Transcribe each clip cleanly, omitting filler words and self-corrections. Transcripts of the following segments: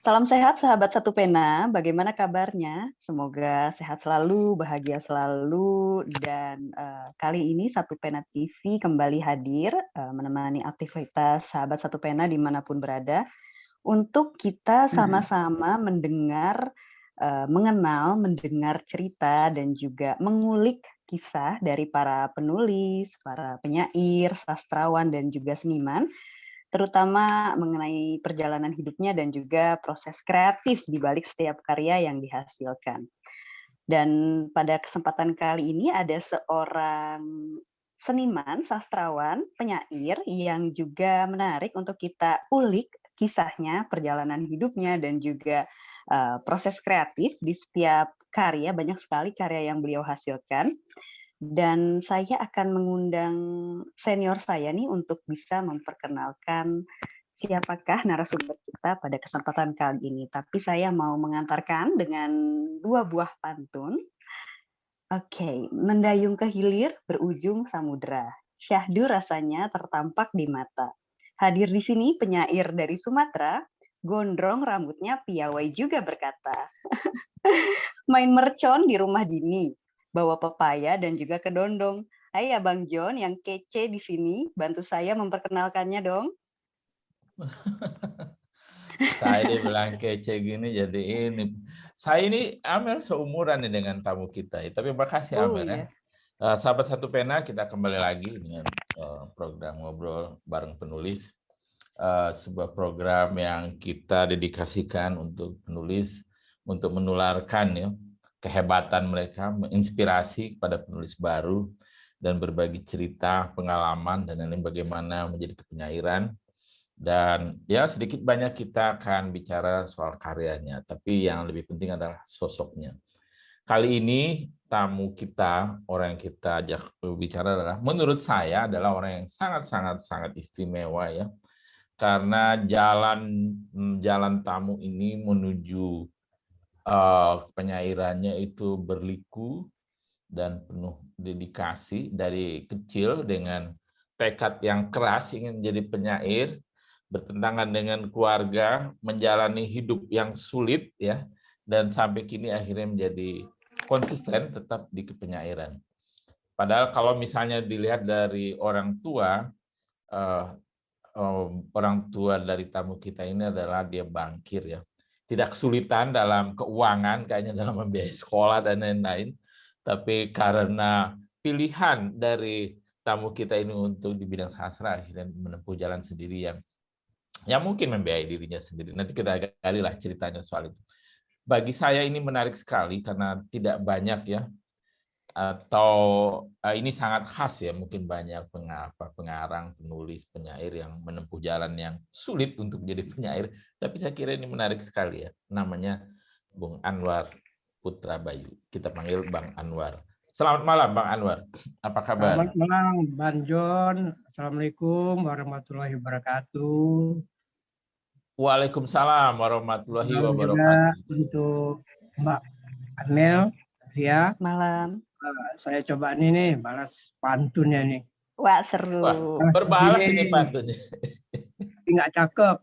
Salam sehat sahabat Satu Pena, bagaimana kabarnya? Semoga sehat selalu, bahagia selalu, dan kali ini Satu Pena TV kembali hadir menemani aktivitas sahabat Satu Pena dimanapun berada, untuk kita sama-sama mendengar, mengenal, mendengar cerita, dan juga mengulik kisah dari para penulis, para penyair, sastrawan, dan juga seniman, terutama mengenai perjalanan hidupnya dan juga proses kreatif di balik setiap karya yang dihasilkan. Dan pada kesempatan kali ini ada seorang seniman, sastrawan, penyair yang juga menarik untuk kita ulik kisahnya, perjalanan hidupnya, dan juga proses kreatif di setiap karya. Banyak sekali karya yang beliau hasilkan. Dan saya akan mengundang senior saya nih untuk bisa memperkenalkan siapakah narasumber kita pada kesempatan kali ini. Tapi saya mau mengantarkan dengan dua buah pantun. Oke, mendayung ke hilir berujung samudera. Syahdu rasanya tertampak di mata. Hadir di sini penyair dari Sumatera, gondrong rambutnya piawai juga berkata. Main mercon di rumah Dini, bawa pepaya dan juga kedondong. Hai Abang John yang kece di sini, bantu saya memperkenalkannya dong. Saya dibilang kece gini jadi ini. Saya ini Amel seumuran nih dengan tamu kita. Tapi makasih Oh Amel ya. iya. Sahabat Satu Pena, kita kembali lagi dengan program ngobrol bareng penulis. Sebuah program yang kita dedikasikan untuk penulis, untuk menularkan ya kehebatan mereka, menginspirasi kepada penulis baru, dan berbagi cerita, pengalaman, dan ini bagaimana menjadi kepenyairan. Dan ya sedikit banyak kita akan bicara soal karyanya, tapi yang lebih penting adalah sosoknya. Kali ini tamu kita, orang yang kita ajak bicara adalah, menurut saya adalah orang yang sangat istimewa ya, karena jalan tamu ini menuju penyairannya itu berliku dan penuh dedikasi dari kecil dengan tekad yang keras ingin menjadi penyair, bertentangan dengan keluarga, menjalani hidup yang sulit ya, dan sampai kini akhirnya menjadi konsisten tetap di kepenyairan. Padahal kalau misalnya dilihat dari orang tua dari tamu kita ini adalah dia bankir ya. Tidak kesulitan dalam keuangan kayaknya dalam membiayai sekolah dan lain-lain, tapi karena pilihan dari tamu kita ini untuk di bidang sastra akhirnya menempuh jalan sendiri yang mungkin membiayai dirinya sendiri. Nanti kita gali lah ceritanya soal itu. Bagi saya ini menarik sekali karena tidak banyak ya, atau ini sangat khas ya, mungkin banyak pengarang, penulis, penyair yang menempuh jalan yang sulit untuk menjadi penyair, tapi saya kira ini menarik sekali ya. Namanya Bung Anwar Putra Bayu. Kita panggil Bang Anwar. Selamat malam Bang Anwar. Apa kabar? Selamat malam Bang John. Assalamualaikum warahmatullahi wabarakatuh. Waalaikumsalam warahmatullahi Salam juga wabarakatuh. untuk Mbak Amel ya. Malam. Saya coba nih balas pantunnya nih. Wah seru. Wah, berbalas ini pantunnya. Tapi nggak cakep.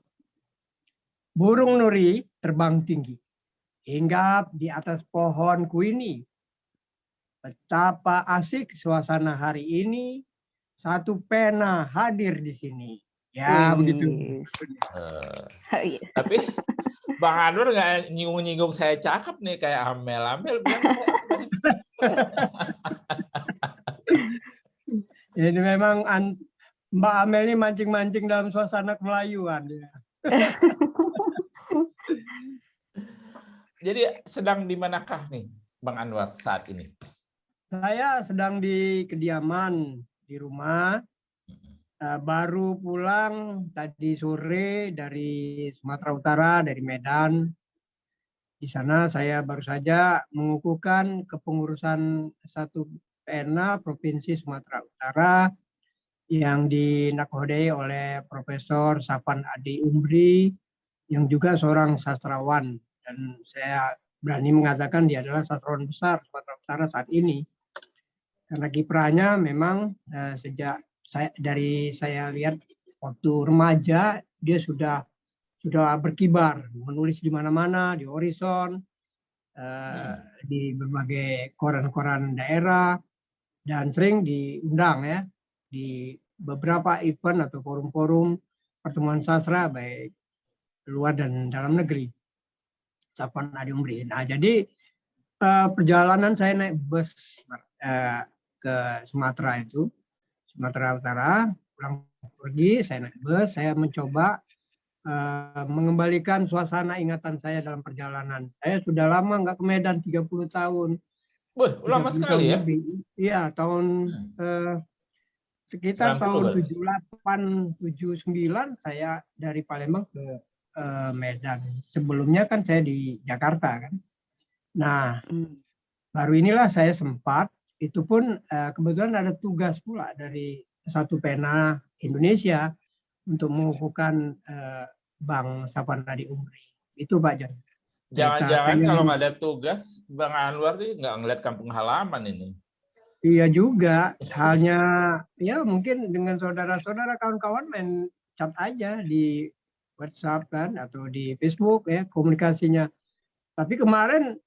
Burung nuri terbang tinggi, hinggap di atas pohon kuini. Betapa asik suasana hari ini, Satu Pena hadir di sini. Ya begitu. Tapi Bang Anwar nggak nyinggung-nyinggung saya cakep nih kayak Amel. Amel bilang Ini memang Mbak Amel ini mancing-mancing dalam suasana kemelayuan. Ya. Jadi sedang di manakah nih Bang Anwar saat ini? Saya sedang di kediaman di rumah. Baru pulang tadi sore dari Sumatera Utara, dari Medan. Di sana saya baru saja mengukuhkan kepengurusan Satu Pena Provinsi Sumatera Utara yang dinakodai oleh Profesor Safan Adi Umri yang juga seorang sastrawan, dan saya berani mengatakan dia adalah sastrawan besar Sumatera Utara saat ini karena kiprahnya memang sejak saya lihat waktu remaja dia sudah sudah berkibar, menulis di mana-mana, di Horizon, di berbagai koran-koran daerah, dan sering diundang ya di beberapa event atau forum-forum pertemuan sastra baik luar dan dalam negeri. Sapaan Adi Umri. Nah, jadi perjalanan saya naik bus ke Sumatera itu, Sumatera Utara, pulang pergi saya naik bus, saya mencoba mengembalikan suasana ingatan saya dalam perjalanan. Saya sudah lama nggak ke Medan, 30 tahun. Wah, lama 30 sekali tahun ya. lebih. Iya, tahun sekitar tahun 78, 79 saya dari Palembang ke Medan. Sebelumnya kan saya di Jakarta kan. Nah, baru inilah saya sempat, itu pun kebetulan ada tugas pula dari Satu Pena Indonesia untuk mengukuhkan Bang Sapaan Adi Umri. Itu Pak Jan. Jangan-jangan kalau nggak ada tugas, Bang Anwar nih nggak ngeliat kampung halaman ini. Iya juga, hanya ya mungkin dengan saudara-saudara kawan-kawan main chat aja di WhatsApp kan atau di Facebook ya komunikasinya. Tapi kemarin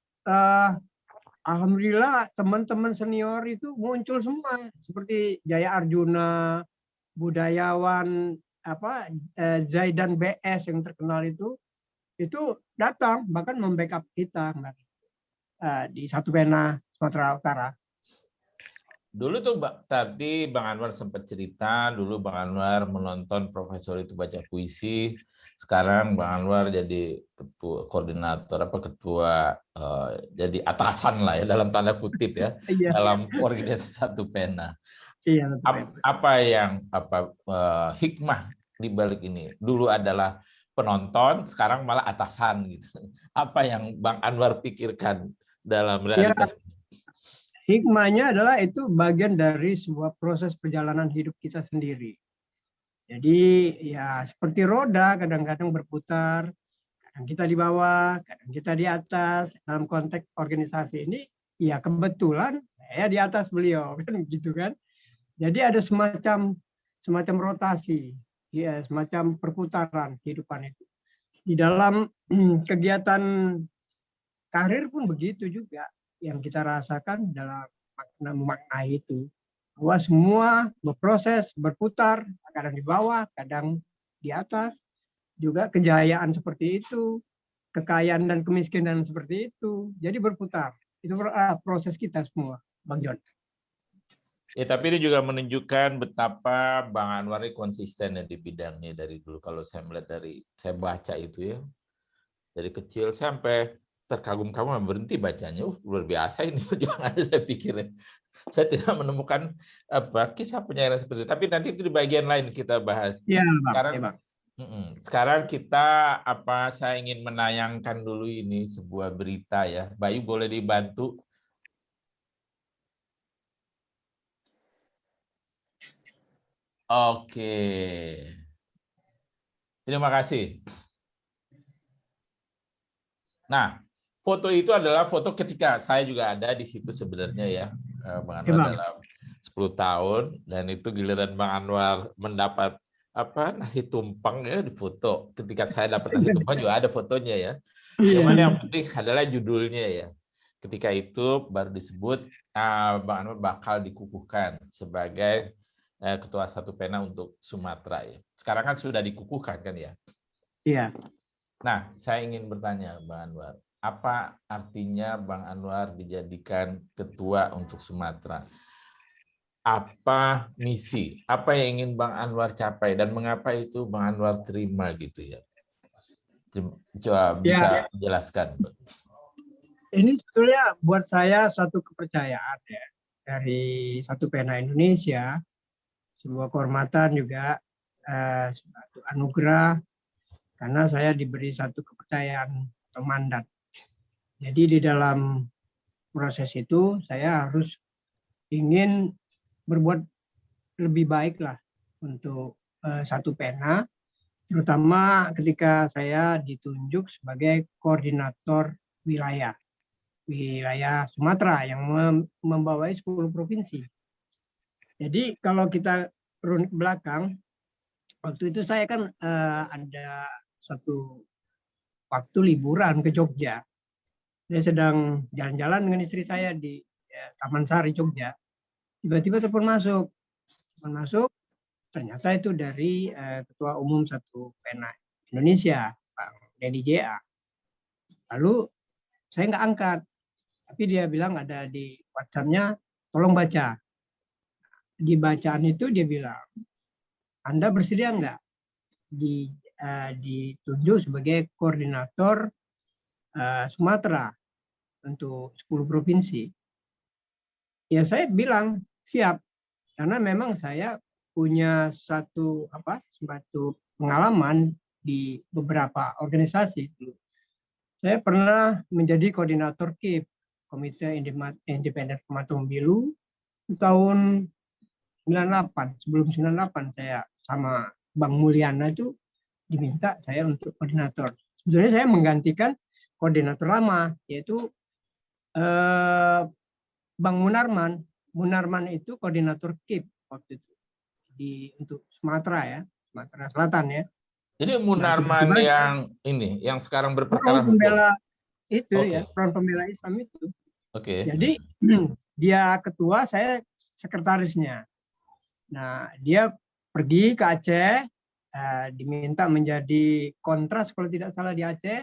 alhamdulillah teman-teman senior itu muncul semua seperti Jaya Arjuna, budayawan Zaidan BS yang terkenal itu datang bahkan membackup kita di Satu Pena Sumatera Utara. Dulu tuh tadi Bang Anwar sempat cerita, dulu Bang Anwar menonton profesor itu baca puisi, sekarang Bang Anwar jadi ketua koordinator jadi atasan lah ya dalam tanda kutip ya dalam organisasi Satu Pena. Iya, Hikmah di balik ini? Dulu adalah penonton, sekarang malah atasan gitu. Apa yang Bang Anwar pikirkan dalam realitas? Hikmahnya adalah itu bagian dari sebuah proses perjalanan hidup kita sendiri. Jadi ya seperti roda kadang-kadang berputar, kadang kita di bawah, kadang kita di atas. Dalam konteks organisasi ini ya kebetulan saya di atas beliau kan gitu kan. Jadi ada semacam rotasi, ya semacam perputaran kehidupan itu. Di dalam kegiatan karir pun begitu juga yang kita rasakan dalam makna itu, bahwa semua berproses, berputar, kadang di bawah, kadang di atas, juga kejayaan seperti itu, kekayaan dan kemiskinan seperti itu, jadi berputar. Itu proses kita semua, Bang John. Ya, tapi ini juga menunjukkan betapa Bang Anwar konsisten di bidangnya dari dulu. Kalau saya melihat saya baca itu ya, dari kecil sampai terkagum-kagum berhenti bacanya. Luar biasa ini perjuangan saya pikirin. Saya tidak menemukan kisah penyair seperti itu. Tapi nanti itu di bagian lain kita bahas. Ya, Bang. Sekarang kita saya ingin menayangkan dulu ini sebuah berita ya. Bayu boleh dibantu? Oke. Terima kasih. Nah, foto itu adalah foto ketika saya juga ada di situ sebenarnya ya, Bang Anwar dalam 10 tahun, dan itu giliran Bang Anwar mendapat nasi tumpeng ya di foto. Ketika saya dapat nasi tumpeng juga ada fotonya ya. Cuman yang penting adalah judulnya ya. Ketika itu baru disebut Bang Anwar bakal dikukuhkan sebagai Ketua Satu Pena untuk Sumatera ya. Sekarang kan sudah dikukuhkan kan ya? Iya. Nah, saya ingin bertanya, Bang Anwar, apa artinya Bang Anwar dijadikan ketua untuk Sumatera? Apa misi? Apa yang ingin Bang Anwar capai dan mengapa itu Bang Anwar terima gitu ya? Coba bisa jelaskan. Ini sebetulnya buat saya suatu kepercayaan ya dari Satu Pena Indonesia, sebuah kehormatan juga, suatu anugerah. Karena saya diberi satu kepercayaan atau mandat. Jadi di dalam proses itu saya harus ingin berbuat lebih baik lah untuk Satu Pena, terutama ketika saya ditunjuk sebagai koordinator wilayah Sumatera yang membawai 10 provinsi. Jadi kalau kita runut ke belakang, waktu itu saya kan ada satu waktu liburan ke Jogja. Saya sedang jalan-jalan dengan istri saya di Taman Sari, Jogja. Tiba-tiba telepon masuk. Telepon masuk, ternyata itu dari Ketua Umum Satu Pena Indonesia, Bang Denny J.A. Lalu saya nggak angkat, tapi dia bilang ada di WhatsApp-nya, tolong baca. Di bacaan itu dia bilang, Anda bersedia nggak ditunjuk sebagai koordinator Sumatera untuk 10 provinsi. Ya saya bilang siap, karena memang saya punya satu pengalaman di beberapa organisasi. Saya pernah menjadi koordinator KIP, Komite Independen Pemantau Pemilu, tahun 98. Sebelum 98 saya sama Bang Mulyana itu diminta saya untuk koordinator. Sebetulnya saya menggantikan koordinator lama, yaitu Bang Munarman. Munarman itu koordinator KIP waktu itu untuk Sumatera ya, Sumatera Selatan ya. Jadi Munarman yang sekarang berperkara hukum. Pembela itu ya, Front Pembela Islam itu. Oke. Jadi dia ketua, saya sekretarisnya. Nah, dia pergi ke Aceh, diminta menjadi kontras kalau tidak salah di Aceh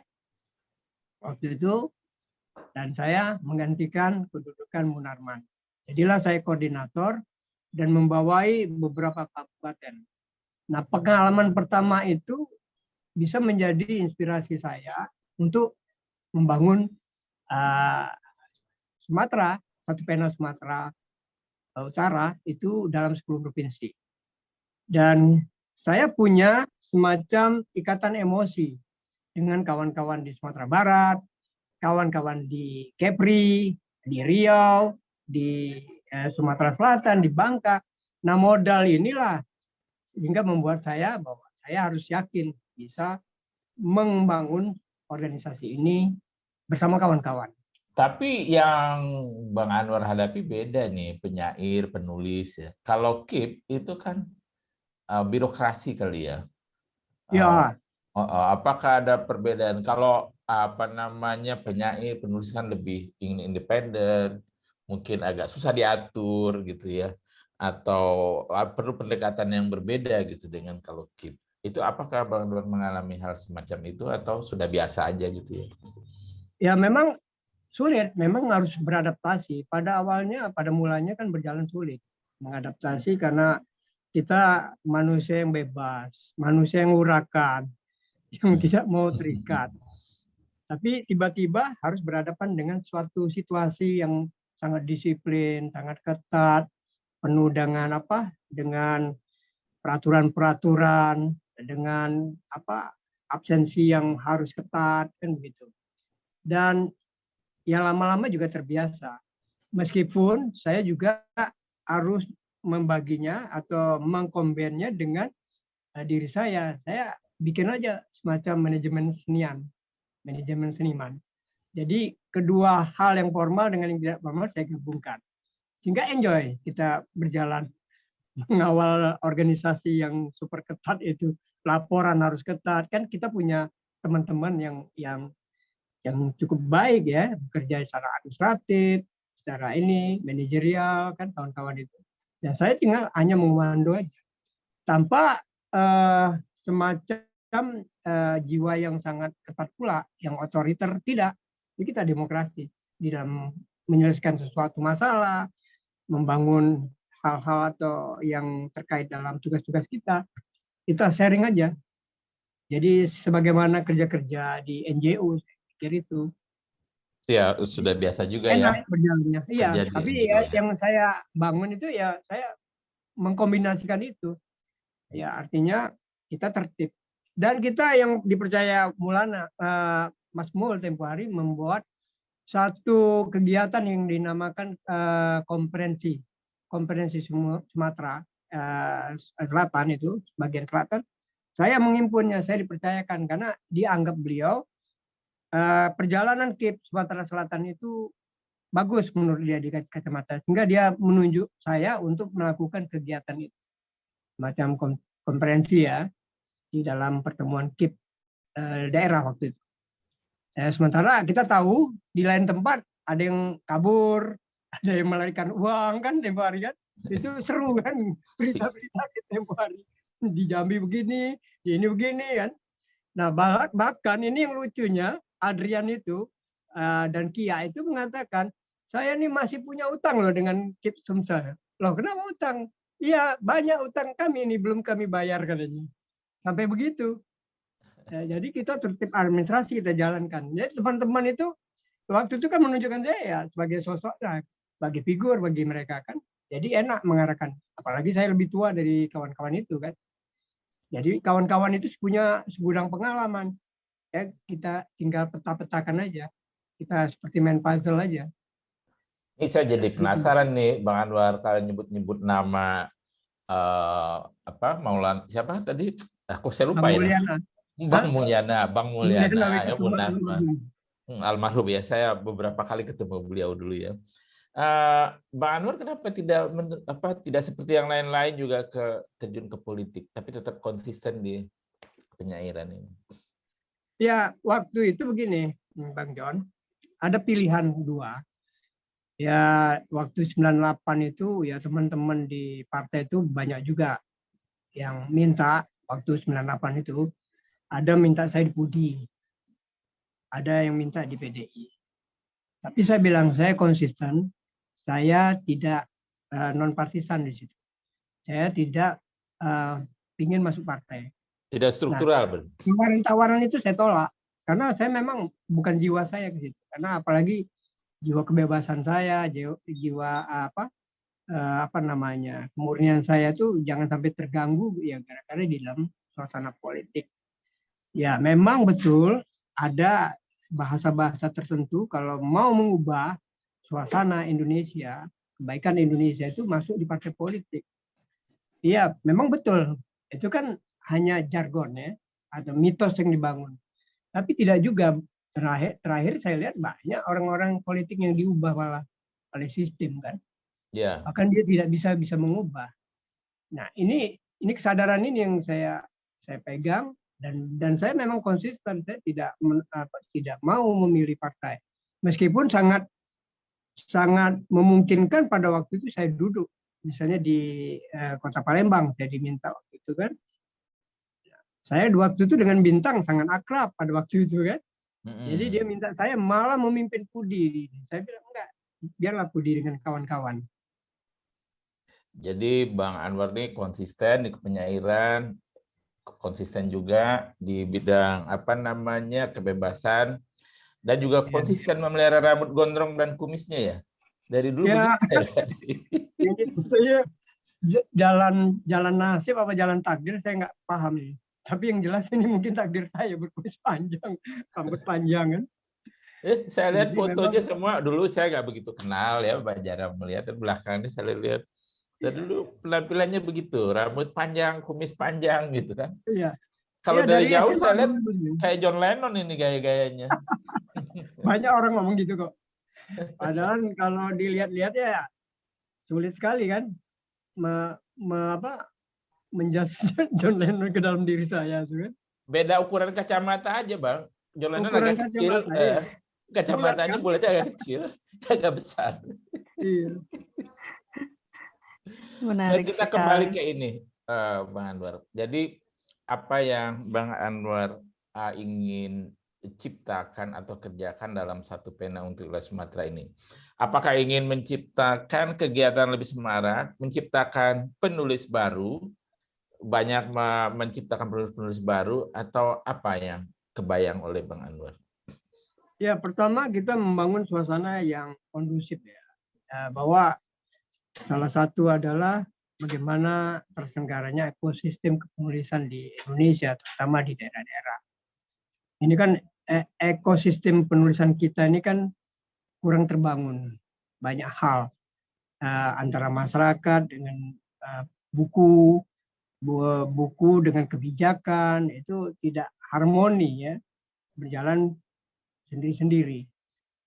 waktu itu, dan saya menggantikan kedudukan Munarman. Jadilah saya koordinator dan membawai beberapa kabupaten. Nah, pengalaman pertama itu bisa menjadi inspirasi saya untuk membangun Sumatera, Satu Pena Sumatera Utara itu dalam 10 provinsi. Dan saya punya semacam ikatan emosi dengan kawan-kawan di Sumatera Barat, kawan-kawan di Kepri, di Riau, di Sumatera Selatan, di Bangka. Nah, modal inilah sehingga membuat saya bahwa saya harus yakin bisa membangun organisasi ini bersama kawan-kawan. Tapi yang Bang Anwar hadapi beda nih, penyair, penulis ya. Kalau KIP itu kan birokrasi kali ya. Ya. Apakah ada perbedaan? Kalau penyair, penulis kan lebih ingin independen, mungkin agak susah diatur gitu ya, atau perlu pendekatan yang berbeda gitu dengan kalau KIP. Itu apakah Bang Anwar mengalami hal semacam itu atau sudah biasa aja gitu ya? Ya memang sulit, memang harus beradaptasi. Pada mulanya kan berjalan sulit mengadaptasi karena kita manusia yang bebas, manusia yang urakan, yang tidak mau terikat. Tapi tiba-tiba harus berhadapan dengan suatu situasi yang sangat disiplin, sangat ketat, penuh dengan dengan peraturan-peraturan, dengan absensi yang harus ketat kan begitu. Dan ya lama-lama juga terbiasa. Meskipun saya juga harus membaginya atau mengkombinnya dengan diri saya. Saya bikin aja semacam manajemen seniman. Jadi kedua hal yang formal dengan yang tidak formal saya gabungkan. Sehingga enjoy kita berjalan mengawal organisasi yang super ketat itu. Laporan harus ketat. Kan kita punya teman-teman yang cukup baik ya, bekerja secara administratif, secara manajerial kan kawan-kawan itu. Dan saya tinggal hanya mengomando aja. Tanpa semacam jiwa yang sangat ketat pula, yang otoriter, tidak. Jadi kita demokrasi di dalam menyelesaikan sesuatu masalah, membangun hal-hal atau yang terkait dalam tugas-tugas kita sharing aja. Jadi sebagaimana kerja-kerja di NGO, saya pikir itu. Ya, sudah biasa juga enak ya. Berjalannya. Iya, tapi ya, yang saya bangun itu ya saya mengkombinasikan itu. Ya, artinya kita tertib. Dan kita yang dipercaya Mas Mul tempo hari membuat satu kegiatan yang dinamakan konferensi Sumatera Selatan itu, bagian selatan. Saya mengimpunnya, saya dipercayakan karena dianggap beliau perjalanan KIP Sumatera Selatan itu bagus menurut dia di kacamata, sehingga dia menunjuk saya untuk melakukan kegiatan itu, macam konferensi ya di dalam pertemuan KIP daerah waktu itu. Sementara kita tahu di lain tempat ada yang kabur, ada yang melarikan uang kan tempo hari kan. Itu seru kan berita-berita di tempo hari. Di Jambi begini, di ini begini kan. Nah bahkan ini yang lucunya Adrian itu dan Kia itu mengatakan, saya ini masih punya utang loh dengan KIP Sumsel. Loh kenapa utang? Iya banyak utang kami ini belum kami bayar katanya. Sampai begitu. Jadi kita tertib administrasi kita jalankan. Jadi teman-teman itu waktu itu kan menunjukkan saya ya sebagai sosok, sebagai figur bagi mereka kan. Jadi enak mengarahkan. Apalagi saya lebih tua dari kawan-kawan itu kan. Jadi kawan-kawan itu punya segudang pengalaman. Ya kita tinggal peta-petakan aja. Kita seperti main puzzle aja. Ini saya jadi penasaran nih, Bang Anwar, kalau nyebut-nyebut nama Maulana siapa tadi? Aku saya lupa ya. Bang Mulyana, ya almarhum ya. Saya beberapa kali ketemu beliau dulu ya. Bang Anwar kenapa tidak seperti yang lain-lain juga terjun ke politik, tapi tetap konsisten di penyairan ini? Ya waktu itu begini, Bang John, ada pilihan dua. Ya waktu 98 itu ya teman-teman di partai itu banyak juga yang minta waktu 98 itu. Ada minta saya di PUDI, ada yang minta di PDI. Tapi saya bilang saya konsisten, saya tidak non partisan di situ. Saya tidak ingin masuk partai. Tidak struktural. Nah, tawaran itu saya tolak karena saya memang bukan jiwa saya ke situ. Karena apalagi jiwa kebebasan saya, jiwa kemurnian saya tuh jangan sampai terganggu ya gara-gara di dalam suasana politik. Ya memang betul ada bahasa-bahasa tertentu kalau mau mengubah suasana Indonesia, kebaikan Indonesia itu masuk di partai politik. Iya memang betul, itu kan hanya jargon ya, atau mitos yang dibangun. Tapi tidak juga, terakhir saya lihat banyak orang-orang politik yang diubah malah oleh sistem kan. Yeah. Bahkan dia tidak bisa mengubah. Nah ini kesadaran ini yang saya pegang. Dan saya memang konsisten, saya tidak mau memilih partai. Meskipun sangat memungkinkan pada waktu itu saya duduk. Misalnya di Kota Palembang, saya diminta waktu itu kan. Saya waktu itu dengan Bintang sangat akrab pada waktu itu kan. Jadi dia minta saya malah memimpin PUDI. Saya bilang enggak, biarlah PUDI dengan kawan-kawan. Jadi Bang Anwar ini konsisten di penyairan, konsisten juga di bidang kebebasan, dan juga konsisten memelihara rambut gondrong dan kumisnya ya dari dulu. Ya, ini sebetulnya jalan nasib apa jalan takdir saya nggak paham nih. Tapi yang jelas ini mungkin takdir saya berkumis panjang, rambut panjang kan. Saya lihat fotonya semua dulu saya nggak begitu kenal ya, jarang melihat, dan belakangnya saya lihat. Dan dulu penampilannya begitu, rambut panjang, kumis panjang gitu kan. Iya. Kalau dari jauh saya lihat kayak John Lennon ini gaya-gayanya. Banyak orang ngomong gitu kok. Padahal kalau dilihat-lihat ya sulit sekali kan menjas John Lennon ke dalam diri saya. Kan? Beda ukuran kacamata aja Bang. John Lennon agak kecil, kacamatanya kan? Bulatnya agak kecil, agak besar. Iya. Menarik kita sekali. Kembali ke ini, Bang Anwar. Jadi apa yang Bang Anwar ingin ciptakan atau kerjakan dalam satu pena untuk wilayah Sumatera ini? Apakah ingin menciptakan kegiatan lebih semarak, menciptakan penulis baru, banyak menciptakan penulis baru, atau apa yang kebayang oleh Bang Anwar? Ya, pertama kita membangun suasana yang kondusif ya, bahwa salah satu adalah bagaimana terselenggaranya ekosistem kepenulisan di Indonesia, terutama di daerah-daerah. Ini kan ekosistem penulisan kita ini kan kurang terbangun. Banyak hal antara masyarakat dengan buku dengan kebijakan itu tidak harmoni ya, berjalan sendiri-sendiri.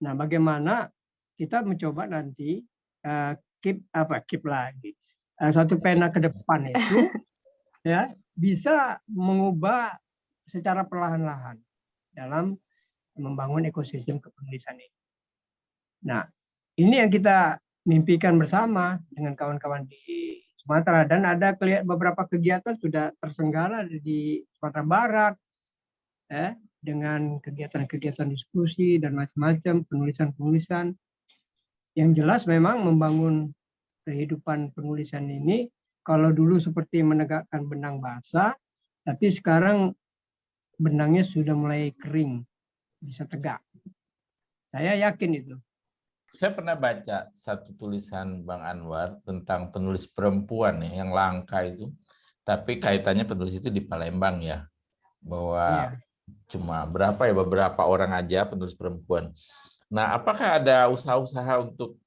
Nah, bagaimana kita mencoba nanti keep lagi satu pena ke depan itu ya bisa mengubah secara perlahan-lahan dalam membangun ekosistem kepenulisan ini. Nah, ini yang kita mimpikan bersama dengan kawan-kawan di Sumatera, dan ada beberapa kegiatan sudah tersenggara di Sumatera Barat, dengan kegiatan-kegiatan diskusi dan macam-macam penulisan-penulisan. Yang jelas memang membangun kehidupan penulisan ini, kalau dulu seperti menegakkan benang basah, tapi sekarang benangnya sudah mulai kering, bisa tegak. Saya yakin itu. Saya pernah baca satu tulisan Bang Anwar tentang penulis perempuan ya, yang langka itu, tapi kaitannya penulis itu di Palembang ya, bahwa cuma beberapa orang aja penulis perempuan. Nah, apakah ada usaha-usaha untuk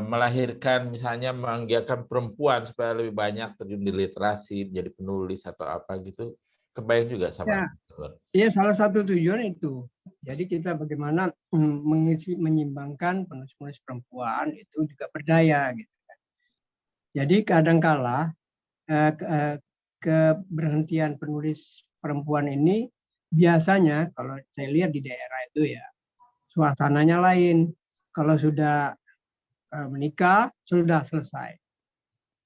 melahirkan, misalnya menggiatkan perempuan supaya lebih banyak terjun di literasi, jadi penulis atau apa gitu? Kebayang juga sama. Iya, salah satu tujuan itu. Jadi kita bagaimana menyimbangkan penulis-penulis perempuan itu juga berdaya gitu. Jadi kadangkala keberhentian penulis perempuan ini biasanya kalau saya lihat di daerah itu ya suasananya lain. Kalau sudah menikah sudah selesai.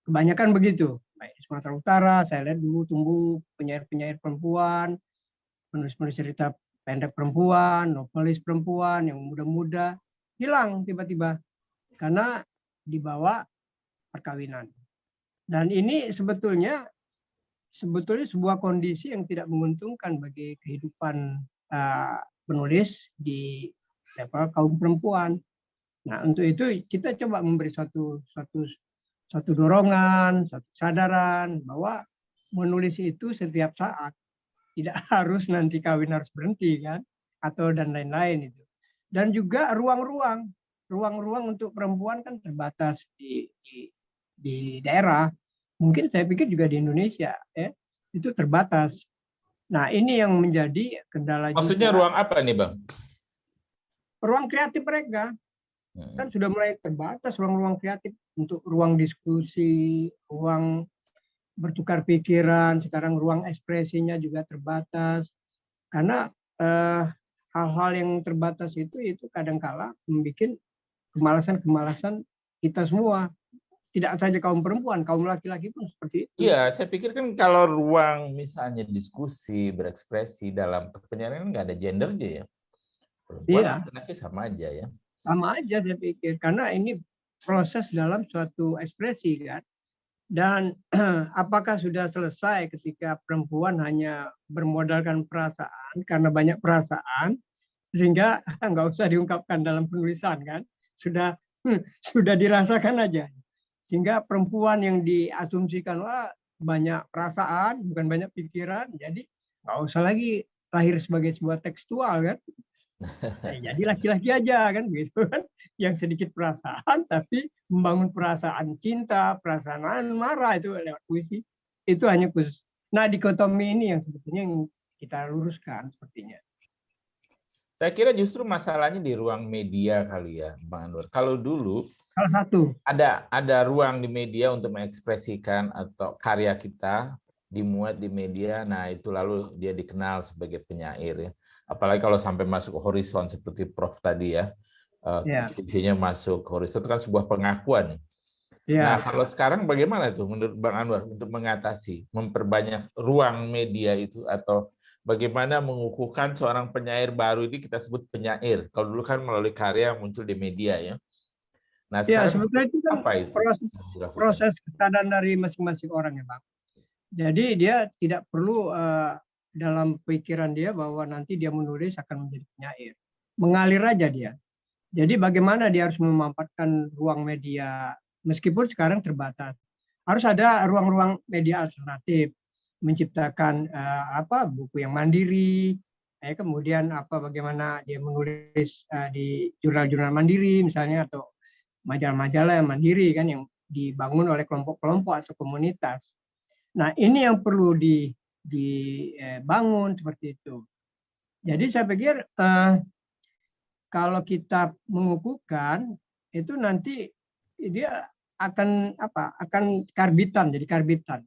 Kebanyakan begitu. Baik di Sumatera Utara saya lihat dulu tumbuh penyair-penyair perempuan, penulis-penulis cerita pendek perempuan, novelis perempuan yang muda-muda hilang tiba-tiba karena dibawa perkawinan. Dan ini sebetulnya sebuah kondisi yang tidak menguntungkan bagi kehidupan penulis di level kaum perempuan. Nah, untuk itu kita coba memberi suatu dorongan, suatu kesadaran bahwa menulis itu setiap saat, tidak harus nanti kawin harus berhenti kan, atau dan lain-lain itu. Dan juga ruang-ruang untuk perempuan kan terbatas di daerah. Mungkin saya pikir juga di Indonesia ya, itu terbatas. Nah, ini yang menjadi kendala. Maksudnya juga. Ruang apa nih, Bang? Ruang kreatif mereka kan sudah mulai terbatas, ruang-ruang kreatif untuk ruang diskusi, ruang bertukar pikiran, sekarang ruang ekspresinya juga terbatas. Karena hal-hal yang terbatas itu kadangkala membuat kemalasan kita semua. Tidak saja kaum perempuan, kaum laki-laki pun seperti itu. Iya, saya pikir kan kalau ruang misalnya diskusi, berekspresi dalam penyiaran nggak ada gendernya ya. Perempuan laki-laki sama aja ya. Sama aja saya pikir, karena ini proses dalam suatu ekspresi kan. Dan apakah sudah selesai ketika perempuan hanya bermodalkan perasaan, karena banyak perasaan, sehingga nggak usah diungkapkan dalam penulisan kan, sudah dirasakan aja. Sehingga perempuan yang diasumsikan wah banyak perasaan, bukan banyak pikiran, jadi nggak usah lagi lahir sebagai sebuah tekstual kan. Jadi laki-laki aja kan begitu kan, yang sedikit perasaan tapi membangun perasaan cinta, perasaan marah itu lewat puisi, itu hanya khusus. Nah, dikotomi ini yang sebetulnya yang kita luruskan sepertinya. Saya kira justru masalahnya di ruang media kali ya, Bang Anwar. Kalau dulu salah satu ada ruang di media untuk mengekspresikan atau karya kita dimuat di media, nah itu lalu dia dikenal sebagai penyair ya. Apalagi kalau sampai masuk ke horizon seperti Prof tadi ya, TV-nya masuk ke horizon itu kan sebuah pengakuan. Nah, kalau sekarang bagaimana tuh menurut Bang Anwar untuk mengatasi, memperbanyak ruang media itu, atau bagaimana mengukuhkan seorang penyair baru ini kita sebut penyair. Kalau dulu kan melalui karya yang muncul di media ya. Nah, sekarang sebetulnya itu kan apa itu? Proses kesadaran dari masing-masing orang ya, Bang. Jadi dia tidak perlu dalam pikiran dia bahwa nanti dia menulis akan menjadi penyair. Mengalir aja dia. Jadi bagaimana dia harus memanfaatkan ruang media meskipun sekarang terbatas. Harus ada ruang-ruang media alternatif, menciptakan buku yang mandiri, kemudian bagaimana dia menulis di jurnal-jurnal mandiri misalnya, atau majalah-majalah yang mandiri kan yang dibangun oleh kelompok-kelompok atau komunitas. Nah, ini yang perlu dibangun seperti itu. Jadi saya pikir kalau kita mengukuhkan itu nanti dia akan karbitan, jadi karbitan.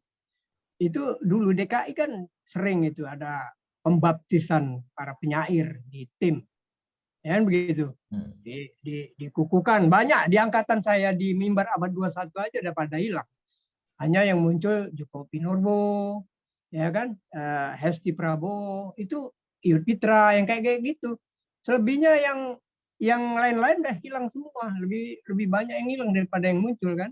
itu dulu DKI kan sering itu ada pembaptisan para penyair di tim, ya kan begitu. Dikukuhkan banyak di angkatan saya di mimbar abad 21 aja udah pada hilang. Hanya yang muncul Joko Pinurbo, ya kan, Hesti Prabowo, itu Iyut Pitra yang kayak gitu. Selebihnya yang lain-lain udah hilang semua, lebih banyak yang hilang daripada yang muncul kan.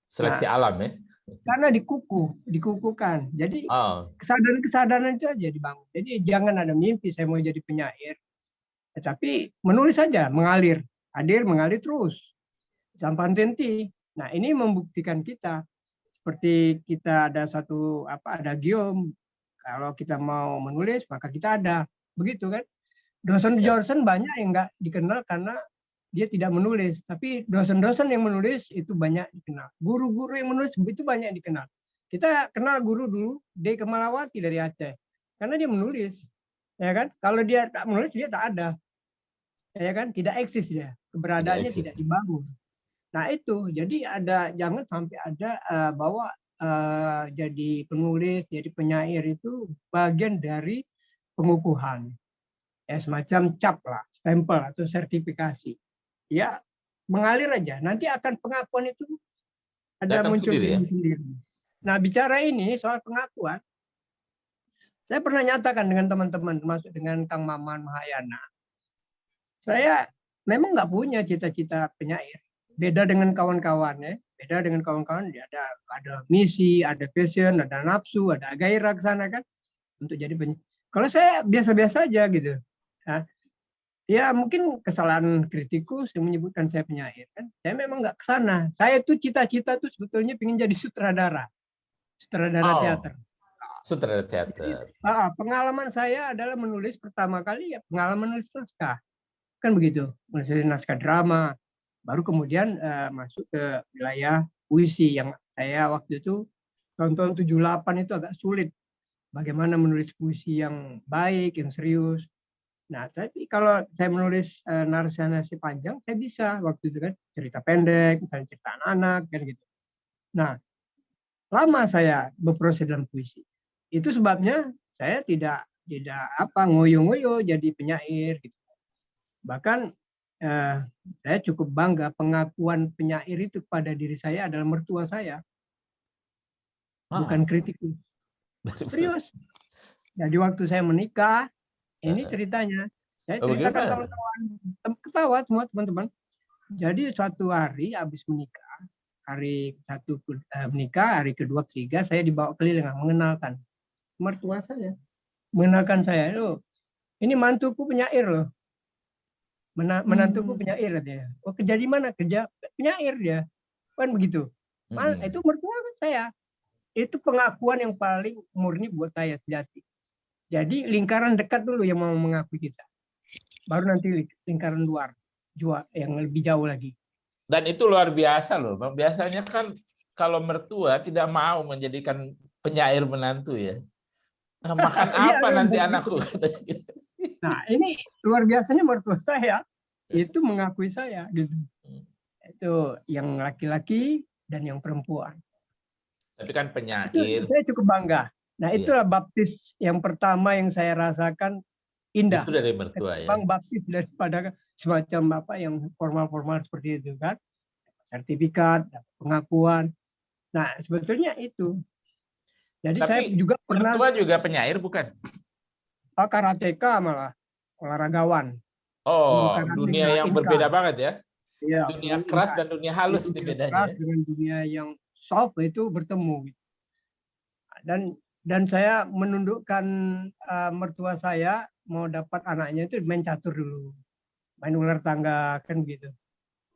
Seleksi alam ya. Karena dikukuhkan. Jadi Oh, kesadaran itu aja dibangun. Jadi jangan ada mimpi saya mau jadi penyair. Tapi menulis saja, mengalir. Mengalir terus. Sampai henti. Nah, ini membuktikan kita. Seperti kita ada ada gium. Kalau kita mau menulis, maka kita ada. Begitu kan. Dosen banyak yang nggak dikenal karena dia tidak menulis, tapi dosen-dosen yang menulis itu banyak dikenal. Guru-guru yang menulis itu banyak dikenal. Kita kenal guru dulu, D. Kemalawati dari Aceh, karena dia menulis, ya kan? Kalau dia tak menulis dia tak ada, ya kan? Tidak eksis dia, keberadaannya tidak dibangun. Nah itu, jadi jangan sampai ada bahwa jadi penulis, jadi penyair itu bagian dari pengukuhan, ya semacam cap lah, stempel atau sertifikasi. Ya mengalir aja. Nanti akan pengakuan itu ada muncul sendiri. Nah bicara ini soal pengakuan, saya pernah nyatakan dengan teman-teman, termasuk dengan Kang Maman Mahayana. Saya memang nggak punya cita-cita penyair. Beda dengan kawan-kawan ya. Beda dengan kawan-kawan, ada misi, ada passion, ada nafsu, ada gairah ke sana kan untuk jadi penyair. Kalau saya biasa-biasa aja gitu. Nah, ya mungkin kesalahan kritikus yang menyebutkan saya penyair kan. Saya memang nggak ke sana. Saya tuh cita-cita tuh sebetulnya pengen jadi sutradara teater. Sutradara teater. Pengalaman saya adalah menulis pertama kali ya pengalaman menulis naskah. Kan begitu, menulis naskah drama. Baru kemudian masuk ke wilayah puisi yang saya waktu itu tahun-tahun 78 itu agak sulit. Bagaimana menulis puisi yang baik, yang serius. Nah, tapi kalau saya menulis narasi panjang, saya bisa waktu itu kan cerita pendek, misalnya cerita anak-anak kan gitu. Nah, lama saya berproses dalam puisi. Itu sebabnya saya tidak ngoyo-ngoyo jadi penyair gitu. Bahkan saya cukup bangga pengakuan penyair itu pada diri saya adalah mertua saya. Bukan kritikus. Serius. Jadi waktu saya menikah, ini ceritanya. Saya ceritakan kawan-kawan, ketawa semua teman-teman. Jadi suatu hari habis menikah, hari satu menikah, hari kedua, ketiga, saya dibawa keliling mengenalkan mertua saya, mengenalkan saya, loh, ini mantuku penyair loh, menantuku penyair dia. Oh kerja di mana? Kerja penyair dia, kan begitu. Itu mertua saya. Itu pengakuan yang paling murni buat saya sejati. Jadi lingkaran dekat dulu yang mau mengakui kita. Baru nanti lingkaran luar yang lebih jauh lagi. Dan itu luar biasa loh. Biasanya kan kalau mertua tidak mau menjadikan penyair menantu ya. Nah, makan apa nanti anakku? Nah ini luar biasanya mertua saya itu mengakui saya gitu. Itu yang laki-laki dan yang perempuan. Tapi kan penyair. Itu saya cukup bangga. Nah itulah baptis yang pertama yang saya rasakan indah. Itu dari mertua ya. Bang baptis daripada semacam yang formal-formal seperti itu kan. Sertifikat, pengakuan. Nah, sebetulnya itu. Jadi tapi saya juga pernah. Mertua juga penyair bukan? Karateka malah, olahragawan. Oh, dunia yang berbeda banget ya. Ya, dunia keras dan dunia halus ini bedanya. Keras dengan dunia yang soft itu bertemu. Dan saya menundukkan mertua saya mau dapat anaknya itu main catur dulu, main ular tangga kan gitu.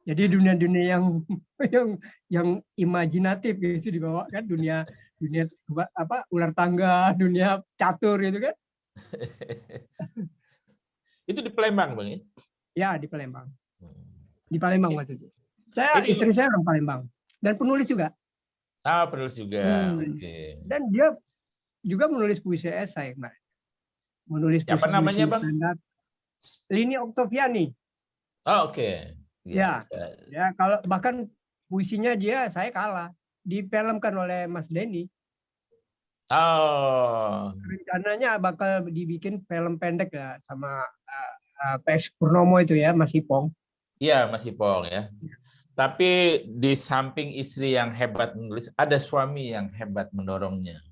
Jadi dunia-dunia yang imajinatif itu dibawa kan, dunia ular tangga, dunia catur gitu kan. Itu di Palembang Bang ya? Ya di Palembang. Di Palembang waktu itu. Istri saya orang Palembang dan penulis juga. Penulis juga. Oke. Dan dia juga menulis puisi esai, Mbak. Menulis puisi. Apa namanya, Bang? Standar. Lini Oktaviani. Oke. Ya, kalau bahkan puisinya saya kalah, difilmkan oleh Mas Denny. Oh, Rencananya bakal dibikin film pendek ya sama PS Purnomo itu ya, Mas Ipong. iya Mas Ipong ya. Tapi di samping istri yang hebat menulis, ada suami yang hebat mendorongnya.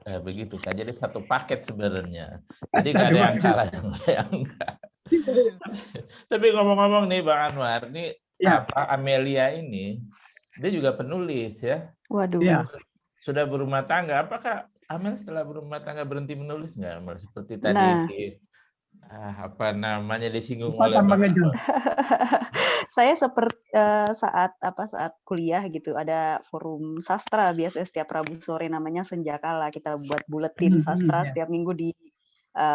Begitu kan. Jadi satu paket sebenarnya. Jadi nggak Satu ada yang waktu. kalah, yang ada yang enggak. Tapi ngomong-ngomong nih Bang Anwar, nih Ya, Amelia ini, dia juga penulis ya. Waduh. ya. Sudah berumah tangga. Apakah Amel setelah berumah tangga berhenti menulis nggak, Amel? Seperti tadi Nah, apa namanya disinggung Apa oleh tambah Bang ngejel? Anwar. saya seperti saat kuliah gitu ada forum sastra biasa setiap Rabu sore namanya Senjakala, kita buat buletin sastra Ya. setiap minggu di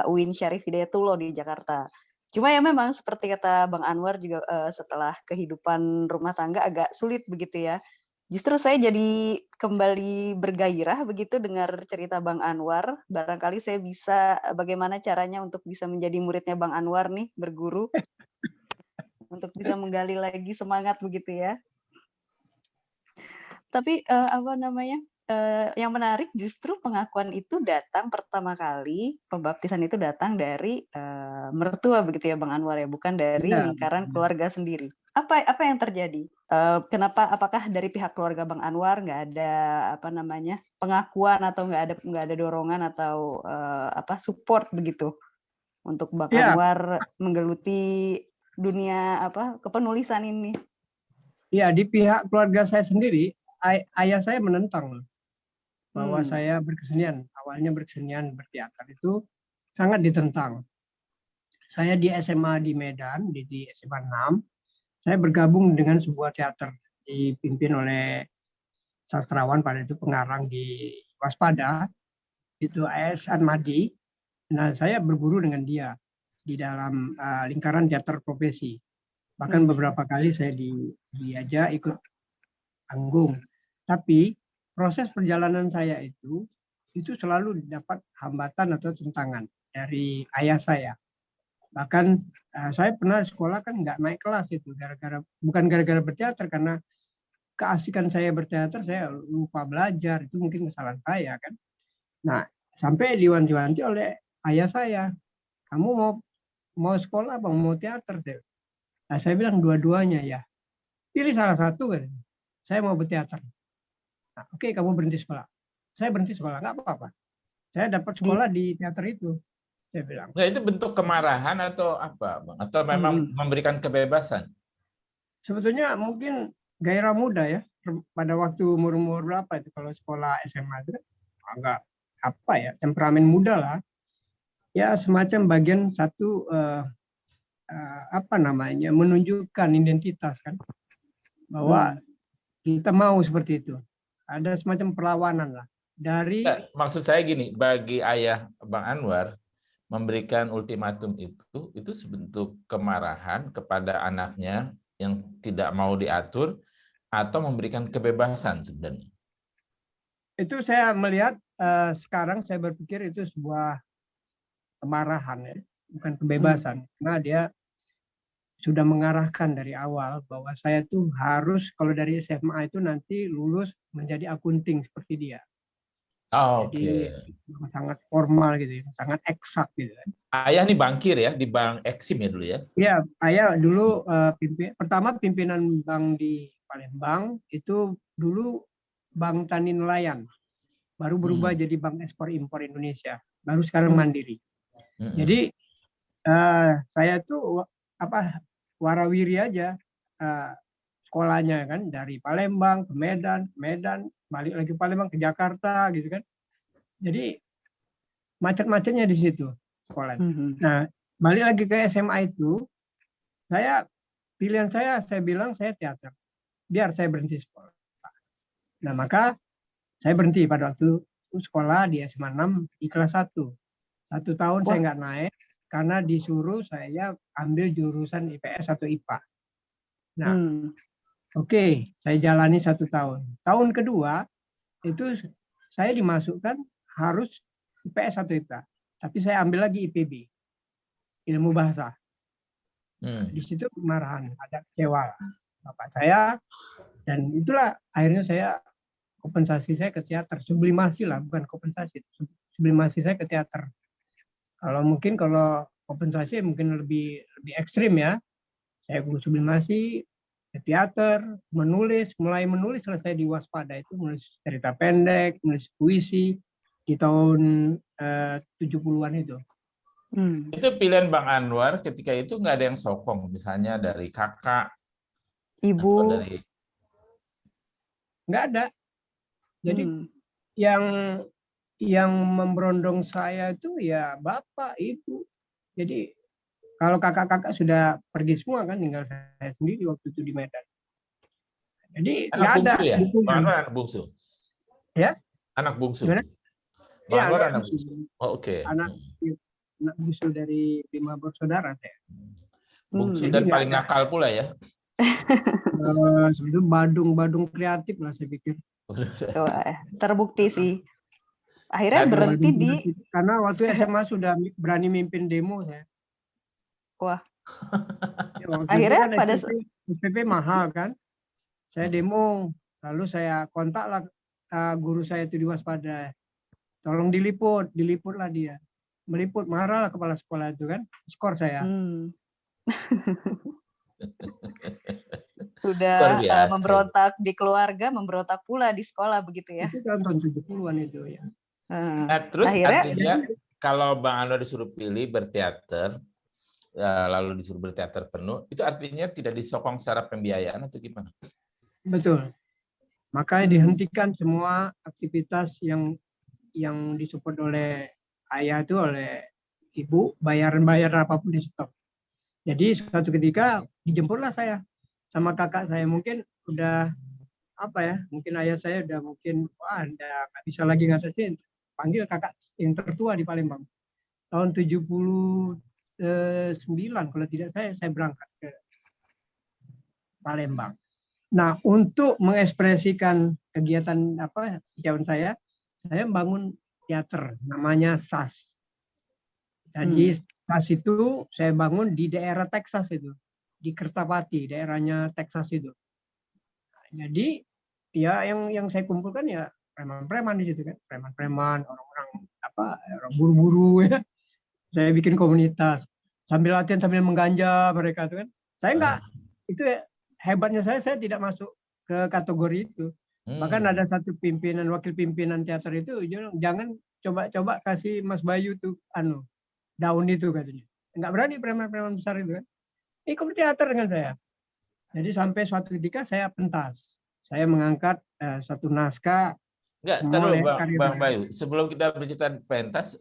UIN Syarif Hidayatullah di Jakarta. Cuma ya memang seperti kata Bang Anwar juga setelah kehidupan rumah tangga agak sulit begitu ya. Justru saya jadi kembali bergairah begitu dengar cerita Bang Anwar. Barangkali saya bisa bagaimana caranya untuk bisa menjadi muridnya Bang Anwar nih, berguru untuk bisa menggali lagi semangat begitu ya. Tapi apa namanya? Yang menarik justru pengakuan itu datang pertama kali, pembaptisan itu datang dari mertua begitu ya Bang Anwar ya, bukan dari Ya. lingkaran keluarga sendiri. Apa yang terjadi? Kenapa? Apakah dari pihak keluarga Bang Anwar nggak ada apa namanya pengakuan atau nggak ada dorongan atau support begitu untuk Bang Ya, Anwar menggeluti dunia kepenulisan ini? ya, di pihak keluarga saya sendiri, ayah saya menentang bahwa saya berkesenian. Awalnya berkesenian berteater itu sangat ditentang. Saya di SMA di Medan, di SMA 6, saya bergabung dengan sebuah teater dipimpin oleh sastrawan pada itu pengarang di Waspada, itu A.S. Anmadi. Nah, saya berguru dengan dia di dalam lingkaran teater profesi. Bahkan beberapa kali saya diajak ikut panggung. Tapi proses perjalanan saya itu selalu dapat hambatan atau tentangan dari ayah saya. Bahkan saya pernah sekolah kan nggak naik kelas itu bukan gara-gara berteater, karena keasikan saya berteater saya lupa belajar, itu mungkin kesalahan saya kan. Nah, sampai diwanti-wanti oleh ayah saya, kamu mau sekolah apa mau teater? Nah, saya bilang dua-duanya ya. Pilih salah satu kan. Saya mau berteater. Nah, oke, kamu berhenti sekolah. Saya berhenti sekolah, nggak apa-apa. Saya dapat sekolah di teater itu. Saya bilang. Nah, itu bentuk kemarahan atau apa, Bang? Atau memang memberikan kebebasan? Sebetulnya mungkin gairah muda ya. Pada waktu umur berapa itu kalau sekolah SMA itu kan agak apa ya, temperamen muda lah. Ya semacam bagian satu apa namanya, menunjukkan identitas kan, bahwa kita mau seperti itu. Ada semacam perlawanan lah dari. Maksud saya gini, bagi ayah Bang Anwar memberikan ultimatum itu sebentuk kemarahan kepada anaknya yang tidak mau diatur atau memberikan kebebasan sebenarnya. Itu saya melihat sekarang saya berpikir itu sebuah kemarahan ya, bukan kebebasan. Karena dia sudah mengarahkan dari awal bahwa saya tuh harus kalau dari SMA itu nanti lulus menjadi akunting seperti dia. Jadi sangat formal gitu, sangat eksak gitu. Ayah nih bankir ya, di Bank Eksim ya dulu ya? Iya, ayah dulu pertama pimpinan bank di Palembang, itu dulu Bank Tani Nelayan. Baru berubah jadi Bank Ekspor Impor Indonesia. Baru sekarang mandiri. Jadi saya tuh warawiri aja sekolahnya kan, dari Palembang ke Medan, balik lagi Palembang ke Jakarta gitu kan. Jadi macet-macetnya di situ sekolah. Nah, balik lagi ke SMA itu, pilihan saya bilang saya teater. Biar saya berhenti sekolah. Nah, maka saya berhenti pada waktu sekolah di SMA 6 di kelas 1. 1 tahun saya nggak naik karena disuruh saya ambil jurusan IPS atau IPA. Nah, oke, saya jalani 1 tahun. Tahun kedua itu saya dimasukkan harus IPS atau IPA. Tapi saya ambil lagi IPB, ilmu bahasa. Di situ kemarahan, ada kecewa bapak saya, dan itulah akhirnya saya kompensasi saya ke teater, sublimasi lah, bukan kompensasi, sublimasi saya ke teater. Kalau kompensasi mungkin lebih ekstrim ya. Saya sublimasi ke teater, mulai menulis selesai di Waspada itu, menulis cerita pendek, menulis puisi di tahun 70-an itu. Itu pilihan Bang Anwar ketika itu nggak ada yang sokong, misalnya dari kakak, Ibu, atau dari... Nggak ada. Jadi yang memberondong saya itu ya bapak, ibu. Jadi kalau kakak-kakak sudah pergi semua kan, tinggal saya sendiri waktu itu di Medan. Jadi nggak ada. Ya? Bang Anwar anak bungsu? Ya? Anak bungsu? Gimana? Bang Ya, Anwar anak bungsu. Oh, oke. Anak bungsu dari 5 bersaudara saya. Bungsu dan paling nakal pula ya? Sebetulnya badung kreatif lah saya pikir. Terbukti sih. Akhirnya berhenti di... Karena waktu SMA sudah berani mimpin demo saya. Wah. Ya, akhirnya kan pada SPP mahal kan. Saya demo, lalu saya kontaklah guru saya itu di Waspada. Tolong diliputlah dia. Meliput, marah kepala sekolah itu kan. Skor saya. Sudah memberontak di keluarga, memberontak pula di sekolah begitu ya. Itu tahun 70-an itu ya. Nah, terus akhirnya kalau Bang Anwar disuruh pilih berteater, lalu disuruh berteater penuh, itu artinya tidak disokong secara pembiayaan atau gimana? Betul. Makanya dihentikan semua aktivitas yang disupport oleh ayah itu, oleh ibu, bayaran apapun di stop. Jadi suatu ketika dijemputlah saya sama kakak saya, mungkin udah mungkin ayah saya udah udah nggak bisa lagi ngasasin, panggil kakak yang tertua di Palembang. Tahun 79 kalau tidak saya berangkat ke Palembang. Nah, untuk mengekspresikan kegiatan hijauan saya membangun teater namanya SAS. Jadi SAS itu saya bangun di daerah Texas itu, di Kertapati, daerahnya Texas itu. Jadi ya yang saya kumpulkan ya preman-preman di situ kan, preman-preman, orang-orang orang buru-buru ya. Saya bikin komunitas sambil latihan sambil mengganja mereka itu kan. Saya enggak, itu ya, hebatnya saya tidak masuk ke kategori itu. Bahkan ada satu wakil pimpinan teater itu jangan coba-coba kasih Mas Bayu tuh daun itu katanya. Enggak berani preman-preman besar itu kan. Ikut teater dengan saya. Jadi sampai suatu ketika saya pentas. Saya mengangkat satu naskah. Bang Bayu, sebelum kita bercerita pentas,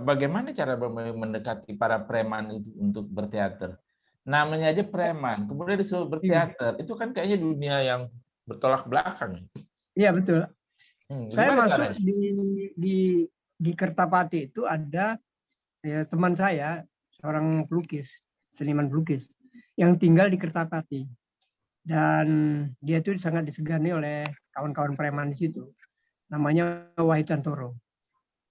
bagaimana cara Bang Bayu mendekati para preman itu untuk berteater? Namanya aja preman, kemudian disuruh berteater, itu kan kayaknya dunia yang bertolak belakang. Iya betul. Saya masuk di Kertapati itu ada teman saya, seorang pelukis, seniman pelukis, yang tinggal di Kertapati. Dan dia itu sangat disegani oleh kawan-kawan preman di situ. Namanya Wahid Tantoro.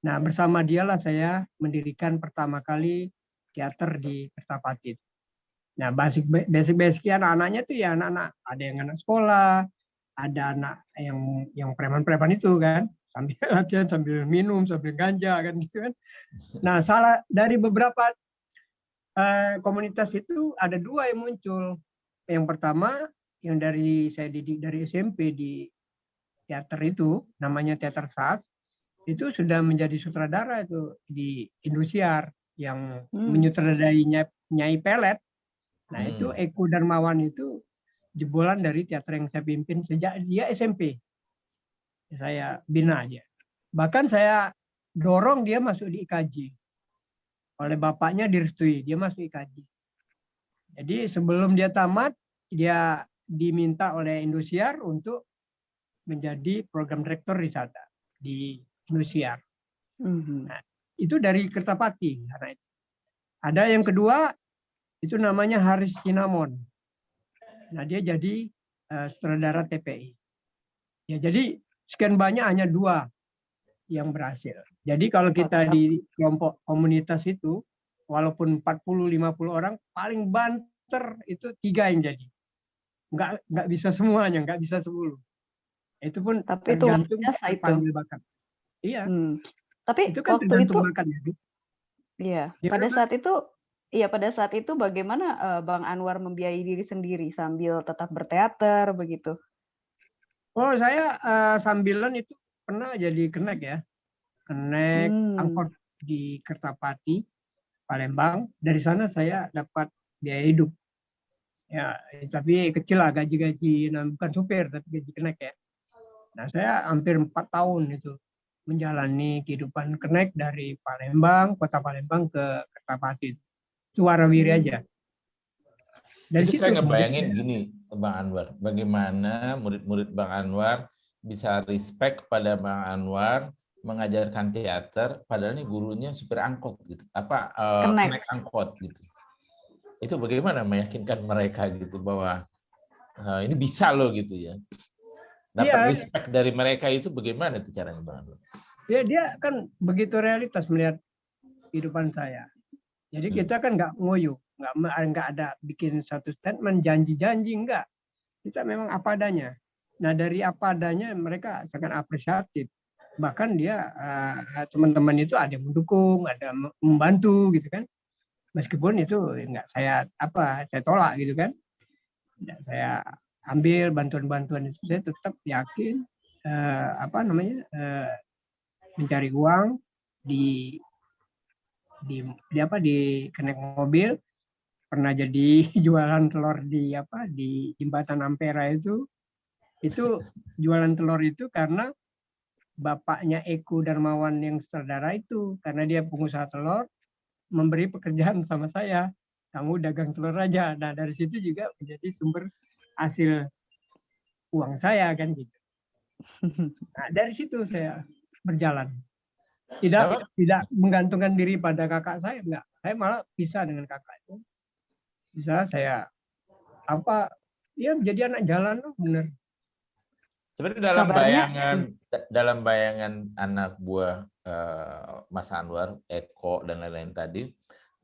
Nah, bersama dialah saya mendirikan pertama kali teater di Kertapati. Nah, basic anak-anaknya tuh ya anak-anak, ada yang anak sekolah, ada anak yang preman-preman itu kan, sambil latihan, sambil minum, sambil ganja kan gitu kan. Nah, dari beberapa komunitas itu ada 2 yang muncul. Yang pertama yang saya didik dari SMP di teater itu, namanya Teater SAS, itu sudah menjadi sutradara itu di Indosiar yang menyutradarai Nyai Pelet. Nah, itu Eko Darmawan itu jebolan dari teater yang saya pimpin sejak dia SMP. Saya bina aja. Bahkan saya dorong dia masuk di IKJ. Oleh bapaknya direstui, dia masuk IKJ. Jadi sebelum dia tamat, dia diminta oleh Indosiar untuk menjadi program direktur wisata di Indosiar. Nah, itu dari Kertapati. Ada yang kedua, itu namanya Haris Sinamon. Nah, dia jadi sutradara TPI. Ya, jadi sekian banyak hanya 2 yang berhasil. Jadi kalau kita di kelompok komunitas itu, walaupun 40-50 orang, paling banter itu 3 yang jadi. Nggak bisa semuanya, nggak bisa 10. Itu pun Tapi itu luar tergantung biasa itu. terpanggil bakat. Iya, Tapi itu kan waktu tergantung itu, bakat ya. iya, Gimana, pada Mbak? saat itu, iya pada saat itu bagaimana Bang Anwar membiayai diri sendiri sambil tetap berteater begitu? Oh, saya sambilan itu pernah jadi kenek ya. Kenek Hmm, angkot di Kertapati, Palembang. Dari sana saya dapat biaya hidup. Ya, tapi kecil lah gaji-gaji, nah, bukan supir tapi gaji kenek ya. Nah, saya hampir 4 tahun itu menjalani kehidupan kenek dari Palembang, kota Palembang ke Kertapati. Suwarawiri aja. Dari Itu situ saya kemudian ngebayangin gini, Bang Anwar, bagaimana murid-murid Bang Anwar bisa respect pada Bang Anwar mengajarkan teater, padahal ini gurunya supir angkot gitu, Kenek. kenek angkot gitu. Itu bagaimana meyakinkan mereka gitu bahwa ini bisa loh gitu ya. Dapat iya, respect dari mereka itu bagaimana itu caranya Bang Anwar? dia kan begitu realitas melihat kehidupan saya. Jadi kita kan nggak ngoyo, nggak ada bikin satu statement janji-janji, enggak. Kita memang apa adanya. Nah, dari apa adanya mereka sangat apresiatif. Bahkan dia teman-teman itu ada yang mendukung, ada membantu gitu kan. Meskipun itu enggak saya tolak gitu kan. Tidak saya ambil bantuan-bantuan itu, saya tetap yakin mencari uang di di kenek mobil. Pernah jadi jualan telur di jembatan Ampera itu jualan telur itu karena bapaknya Eko Darmawan yang sutradara itu, karena dia pengusaha telur, memberi pekerjaan sama saya, kamu dagang telur aja. Nah, dari situ juga menjadi sumber hasil uang saya kan gitu. Nah, dari situ saya berjalan, tidak menggantungkan diri pada kakak saya, enggak. Saya malah bisa dengan kakak itu, bisa saya menjadi anak jalan loh, bener. Sebenarnya Kabarnya, dalam bayangan anak buah Mas Anwar, Eko dan lain-lain tadi,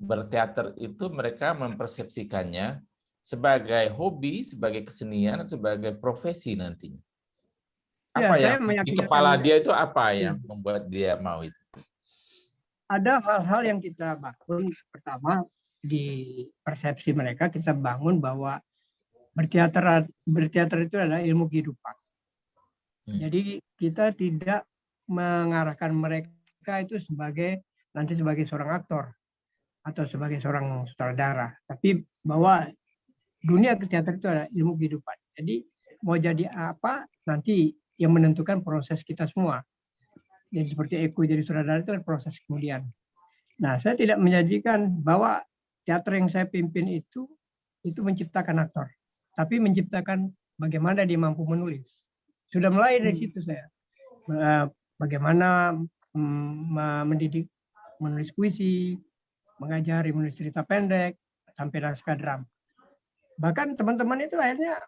berteater itu mereka mempersepsikannya sebagai hobi, sebagai kesenian, sebagai profesi nantinya. Ya, Apa saya yang di meyakinkan kepala dia itu apa ya, yang membuat dia mau itu? ada hal-hal yang kita bangun. Pertama, di persepsi mereka kita bangun bahwa berteater itu adalah ilmu kehidupan. Jadi kita tidak mengarahkan mereka itu nanti sebagai seorang aktor atau sebagai seorang sutradara, tapi bahwa dunia teater itu adalah ilmu kehidupan. Jadi mau jadi apa nanti yang menentukan proses kita semua. Jadi seperti Eko jadi sutradara itu kan proses kemudian. Nah, saya tidak menjanjikan bahwa teater yang saya pimpin itu menciptakan aktor, tapi menciptakan bagaimana dia mampu menulis. Sudah mulai dari situ saya. Bagaimana mendidik menulis puisi, mengajari menulis cerita pendek, sampai naskah drama. Bahkan teman-teman itu akhirnya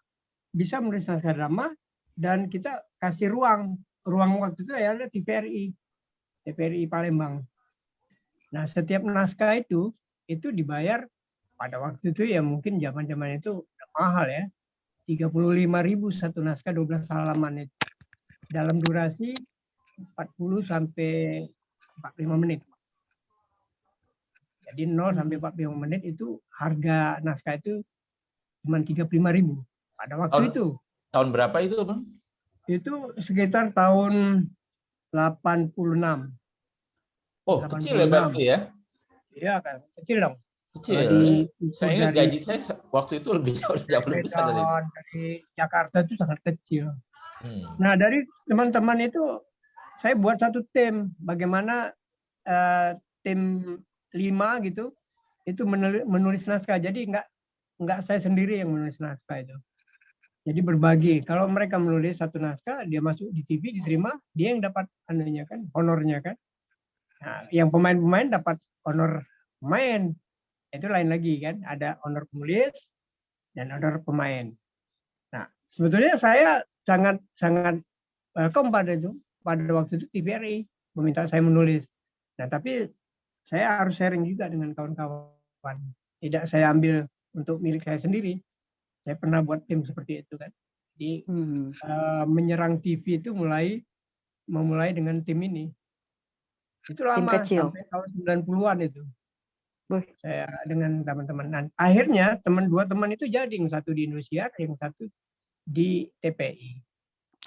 bisa menulis naskah drama, dan kita kasih ruang waktu itu ya ada TVRI Palembang. Nah, setiap naskah itu dibayar pada waktu itu ya mungkin zaman-zaman itu mahal ya. 35.000 satu naskah 12 halaman itu. Dalam durasi 40 sampai 45 menit. Jadi 0 sampai 45 menit itu harga naskah itu cuma 35.000 pada waktu itu. Tahun berapa itu, Bang? Itu sekitar tahun 86. Oh, kecil ya berarti ya? Iya kan, kecil dong. Kecil. Saya ingat gaji saya waktu itu jauh lebih besar dari itu. Dari Jakarta itu sangat kecil. Nah, dari teman-teman itu saya buat satu tim, bagaimana tim 5 gitu, itu menulis naskah. Jadi nggak saya sendiri yang menulis naskah itu. Jadi berbagi. Kalau mereka menulis satu naskah, dia masuk di TV, diterima, dia yang dapat honornya kan. Nah, yang pemain-pemain dapat honor pemain. Itu lain lagi kan, ada honor penulis dan honor pemain. Nah, sebetulnya saya sangat welcome pada waktu itu TVRI meminta saya menulis. Nah, tapi saya harus sharing juga dengan kawan-kawan. Tidak saya ambil untuk milik saya sendiri. Saya pernah buat tim seperti itu kan. Di Hmm. menyerang TV itu memulai dengan tim ini. Itu Tim lama kecil. sampai tahun 90-an itu. Wih. Saya dengan teman-teman. Dan akhirnya dua teman itu jadi, yang satu di Indonesia, yang satu di TPI.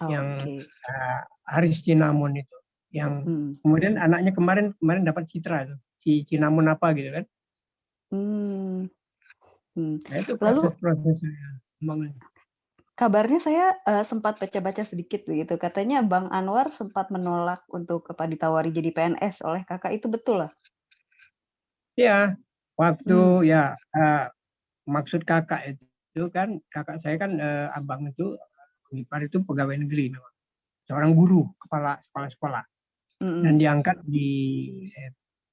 Yang Oke. Haris Cinamon itu. Yang kemudian anaknya kemarin dapat Citra itu. Si Cinamon apa gitu kan. Nah itu Lalu proses-prosesnya. kabarnya saya sempat baca-baca sedikit begitu. Katanya Bang Anwar sempat menolak untuk ditawari jadi PNS oleh kakak, itu betul lah? Iya, waktu ya maksud kakak itu kan, kakak saya kan abang itu, ipar itu pegawai negeri, seorang guru, kepala sekolah. Dan diangkat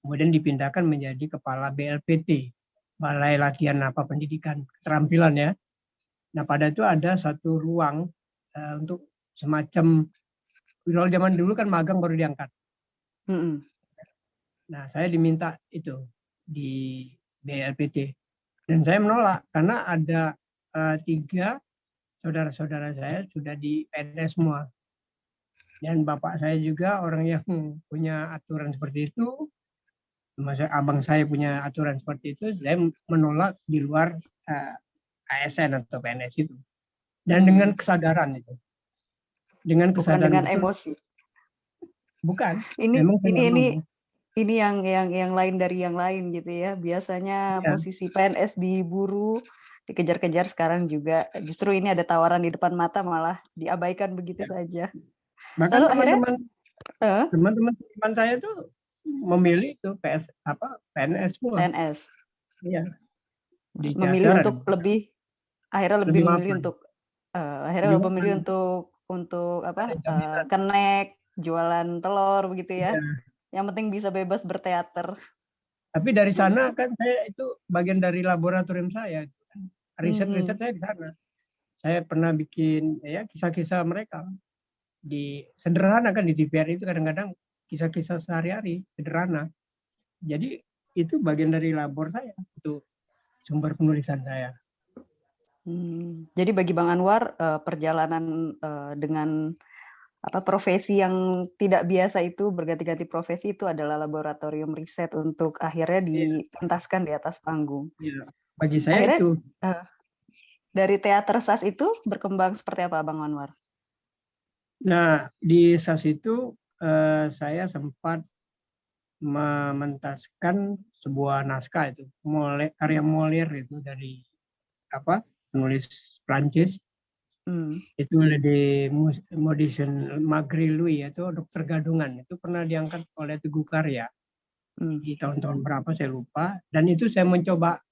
kemudian dipindahkan menjadi kepala BLPT, Balai Latihan Pendidikan Keterampilan ya. Nah pada itu ada satu ruang untuk semacam, kalau zaman dulu kan magang baru diangkat. Nah saya diminta itu di BLPT. Dan saya menolak karena ada 3 saudara-saudara saya sudah di PNS semua. Dan bapak saya juga orang yang punya aturan seperti itu. Abang saya punya aturan seperti itu. Saya menolak di luar ASN atau PNS itu. Dan dengan kesadaran itu. Dengan kesadaran. Bukan dengan betul, emosi. Bukan. Ini yang lain dari yang lain gitu ya. Biasanya posisi PNS diburu, dikejar-kejar, sekarang juga justru ini ada tawaran di depan mata malah diabaikan begitu saja. Bahkan teman-teman saya tuh memilih itu PNS semua. PNS. Iya. Memilih untuk akhirnya lebih memilih mapan. untuk memilih untuk kenek, jualan telur begitu ya. Yang penting bisa bebas berteater. Tapi dari sana kan saya itu bagian dari laboratorium saya. Riset-riset saya di sana. Saya pernah bikin ya kisah-kisah mereka. Sederhana kan di TVRI itu kadang-kadang kisah-kisah sehari-hari sederhana. Jadi itu bagian dari labor saya, itu sumber penulisan saya. Jadi bagi Bang Anwar perjalanan dengan profesi yang tidak biasa itu, berganti-ganti profesi itu adalah laboratorium riset untuk akhirnya dipentaskan di atas panggung. Iya, bagi saya akhirnya, itu. Dari teater SAS itu berkembang seperti apa Bang Anwar? Nah, di SAS itu saya sempat mementaskan sebuah naskah itu, karya Molière itu dari penulis Prancis. Itu di Maudicient Magri Louis, itu Dokter Gadungan, itu pernah diangkat oleh Teguh Karya di tahun-tahun berapa saya lupa. Dan itu saya mencoba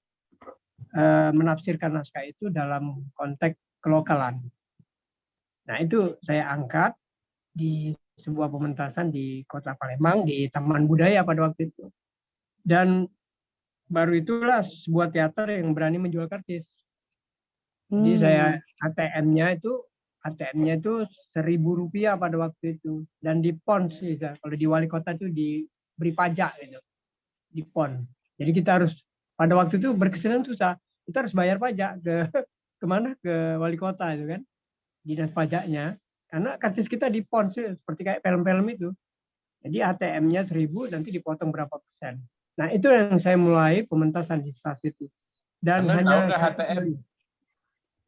menafsirkan naskah itu dalam konteks kelokalan. Nah itu saya angkat di sebuah pementasan di Kota Palembang, di Taman Budaya pada waktu itu. Dan baru itulah sebuah teater yang berani menjual kartis. Jadi saya ATM-nya itu Rp1.000 pada waktu itu. Dan di PON sih, kalau di wali kota itu diberi pajak gitu. Di PON. Jadi kita harus, pada waktu itu berkesenian susah. Kita harus bayar pajak kemana? Ke wali kota itu kan. Dinas pajaknya. Karena kartis kita di PON sih, seperti kayak film-film itu. Jadi ATM-nya 1.000, nanti dipotong berapa persen. Nah itu yang saya mulai pementasan di SAS itu. Dan hanya HTM.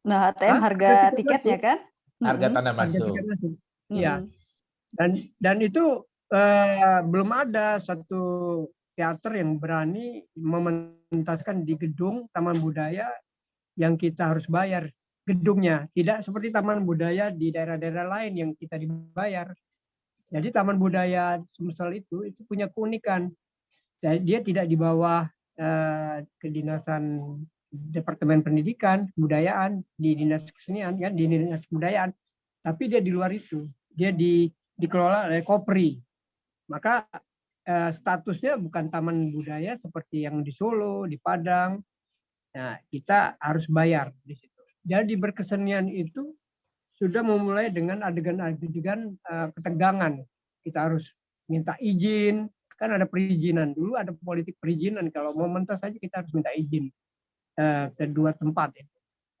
Nah, HTM harga tiketnya kan? Harga tanda masuk. Iya. Dan itu belum ada satu teater yang berani mementaskan di gedung Taman Budaya yang kita harus bayar gedungnya. Tidak seperti Taman Budaya di daerah-daerah lain yang kita dibayar. Jadi Taman Budaya Sumsel itu punya keunikan. Dia tidak di bawah kedinasan Departemen Pendidikan, Kebudayaan, di Dinas Kesenian, kan, di Dinas Kebudayaan. Tapi dia di luar itu. Dia dikelola oleh Kopri. Maka statusnya bukan taman budaya seperti yang di Solo, di Padang. Nah, kita harus bayar di situ. Jadi berkesenian itu sudah memulai dengan adegan-adegan ketegangan. Kita harus minta izin. Kan ada perizinan. Dulu ada politik perizinan. Kalau mau mentas saja kita harus minta izin. Kedua tempat,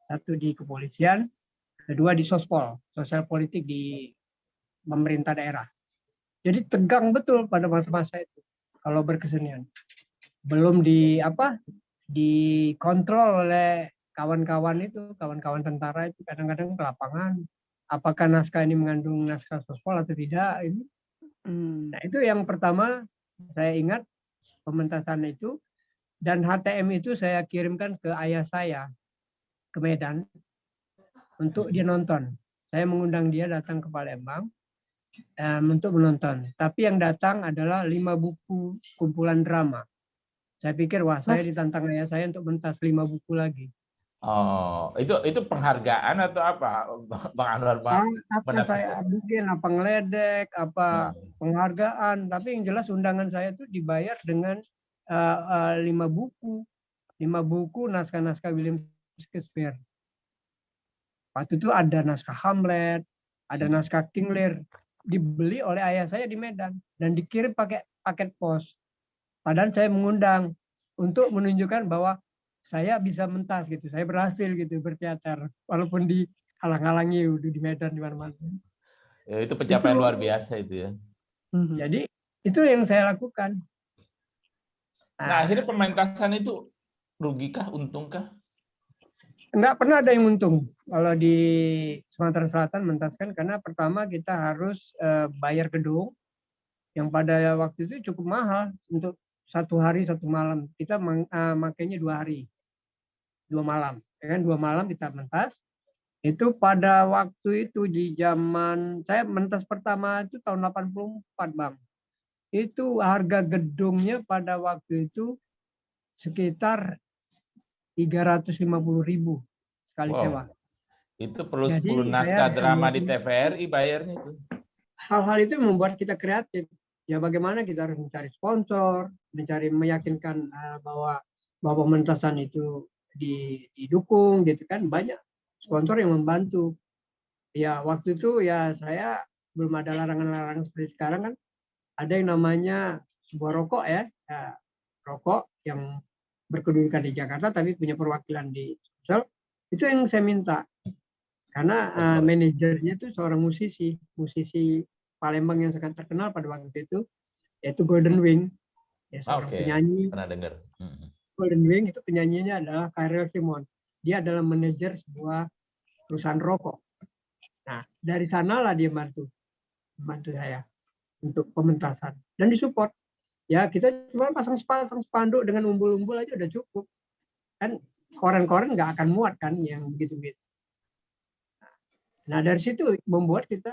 satu di kepolisian, kedua di sospol, sosial politik di pemerintah daerah. Jadi tegang betul pada masa-masa itu kalau berkesenian. Belum dikontrol oleh kawan-kawan itu, kawan-kawan tentara itu kadang-kadang ke lapangan. Apakah naskah ini mengandung naskah sospol atau tidak? Ini. Nah, itu yang pertama saya ingat pementasan itu, dan HTM itu saya kirimkan ke ayah saya ke Medan untuk dia nonton. Saya mengundang dia datang ke Palembang untuk menonton. Tapi yang datang adalah 5 buku kumpulan drama. Saya pikir, wah, saya ditantang ayah saya untuk mentas 5 buku lagi. Oh, itu penghargaan atau apa, Bang Anwar? Apa saya bikin, apa ngeledek, apa penghargaan. Tapi yang jelas undangan saya itu dibayar dengan 5 buku. 5 buku naskah-naskah William Shakespeare. Waktu itu ada naskah Hamlet, ada naskah King Lear, dibeli oleh ayah saya di Medan dan dikirim pakai paket pos. Padahal saya mengundang untuk menunjukkan bahwa saya bisa mentas gitu, saya berhasil gitu berteater, walaupun dihalang-halangi udah di Medan di mana-mana. Ya, itu pencapaian luar biasa itu ya. Jadi itu yang saya lakukan. Nah, akhirnya pementasan itu rugikah, untungkah? Enggak pernah ada yang untung kalau di Sumatera Selatan mentaskan, karena pertama kita harus bayar gedung yang pada waktu itu cukup mahal untuk 1 hari 1 malam. Kita makanya 2 hari 2 malam, ya kan, 2 malam kita mentas. Itu pada waktu itu di zaman saya mentas pertama itu tahun 84, Bang. Itu harga gedungnya pada waktu itu sekitar 350.000 sekali sewa. Itu perlu Jadi 10 naskah drama di TVRI bayarnya itu. Hal-hal itu membuat kita kreatif. Ya bagaimana kita harus mencari sponsor, meyakinkan bahwa pementasan itu didukung gitu kan, banyak sponsor yang membantu. Ya waktu itu ya saya belum ada larangan-larangan seperti sekarang kan. Ada yang namanya sebuah rokok ya, rokok yang berkedudukan di Jakarta tapi punya perwakilan di Sumsel. Itu yang saya minta. Karena manajernya itu seorang musisi Palembang yang sangat terkenal pada waktu itu, yaitu Golden Wing. Ya, seorang penyanyi. Pernah dengar. Golden Wing itu penyanyinya adalah Khairil Simon. Dia adalah manajer sebuah perusahaan rokok. Nah, dari sanalah dia bantu saya untuk pementasan dan disupport. Ya, kita cuma pasang spanduk dengan umbul-umbul aja udah cukup. Kan koran-koran nggak akan muat kan yang begitu-begitu. Nah, dari situ membuat kita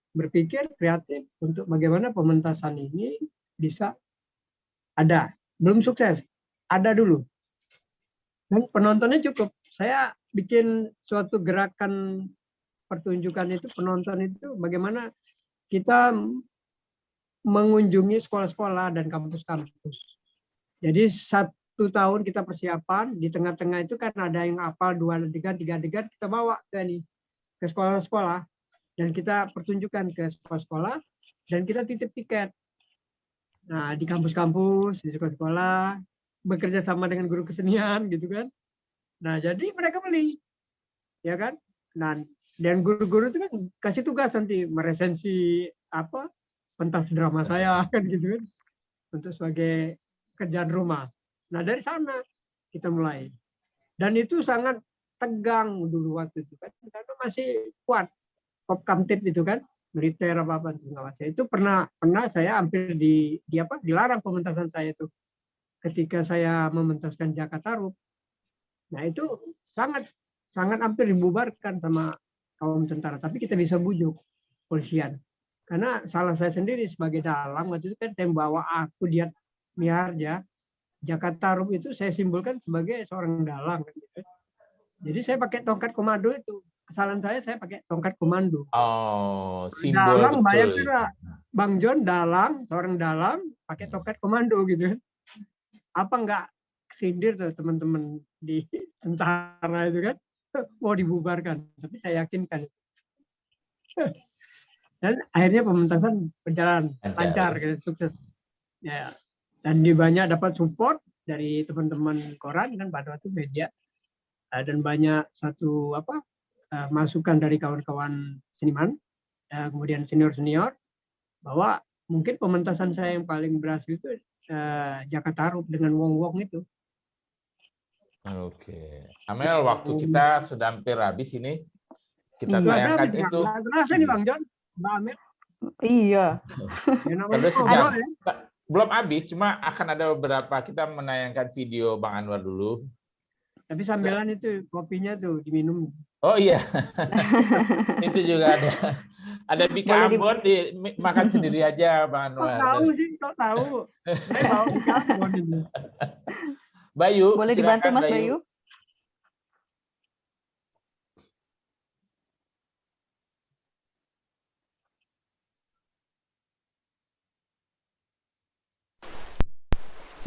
berpikir kreatif untuk bagaimana pementasan ini bisa ada. Belum sukses, ada dulu. Dan penontonnya cukup. Saya bikin suatu gerakan pertunjukan itu, penonton itu bagaimana kita mengunjungi sekolah-sekolah dan kampus-kampus. Jadi 1 tahun kita persiapan, di tengah-tengah itu kan ada yang hafal 2 adegan, 3 adegan, kita bawa ke sekolah-sekolah dan kita pertunjukan ke sekolah-sekolah dan kita titip tiket. Nah, di kampus-kampus, di sekolah-sekolah, bekerja sama dengan guru kesenian gitu kan. Nah, jadi mereka beli. Ya kan? Nah, dan guru-guru itu kan kasih tugas nanti meresensi pentas drama saya kan gitu kan. Untuk sebagai kerjaan rumah. Nah, dari sana kita mulai. Dan itu sangat tegang dulu waktu itu kan, karena masih kuat kop kamtip itu kan, militer apa itu pernah saya hampir dilarang pementasan saya itu ketika saya mementaskan Jakarta Rup. Nah, itu sangat hampir dibubarkan sama kaum tentara, tapi kita bisa bujuk polisian karena salah saya sendiri sebagai dalang waktu itu kan, yang bawa aku dia Miharja Jakarta Rup itu saya simbolkan sebagai seorang dalang gitu. Jadi saya pakai tongkat komando itu. Kesalahan saya pakai tongkat komando. Oh, simbol dalang, betul. bayangkan Bang John dalang, seorang dalang pakai tongkat komando gitu. Apa enggak kesindir tuh teman-teman di tentara itu kan, mau dibubarkan. Tapi saya yakinkan. Dan akhirnya pementasan berjalan lancar, gitu, sukses. Ya. Dan banyak dapat support dari teman-teman koran kan pada waktu media. Dan banyak masukan dari kawan-kawan seniman, kemudian senior-senior, bahwa mungkin pementasan saya yang paling berhasil itu Jaka Tarub dengan Wong-Wong itu. Oke. Amel, waktu kita sudah hampir habis ini. Kita Iya. tayangkan itu. Terasa nih Bang John, Mbak Amir. Iya. Ya, namanya Ada sejam. ya. Belum habis, cuma akan ada beberapa. Kita menayangkan video Bang Anwar dulu. Tapi sambilan itu kopinya tuh diminum. Oh iya, itu juga ada. Ada Bika Ambon makan sendiri aja, Bang Kok Anwar. tahu sih, kok tahu. Saya bawa Bika Ambon itu. Bayu, boleh dibantu Mas Bayu?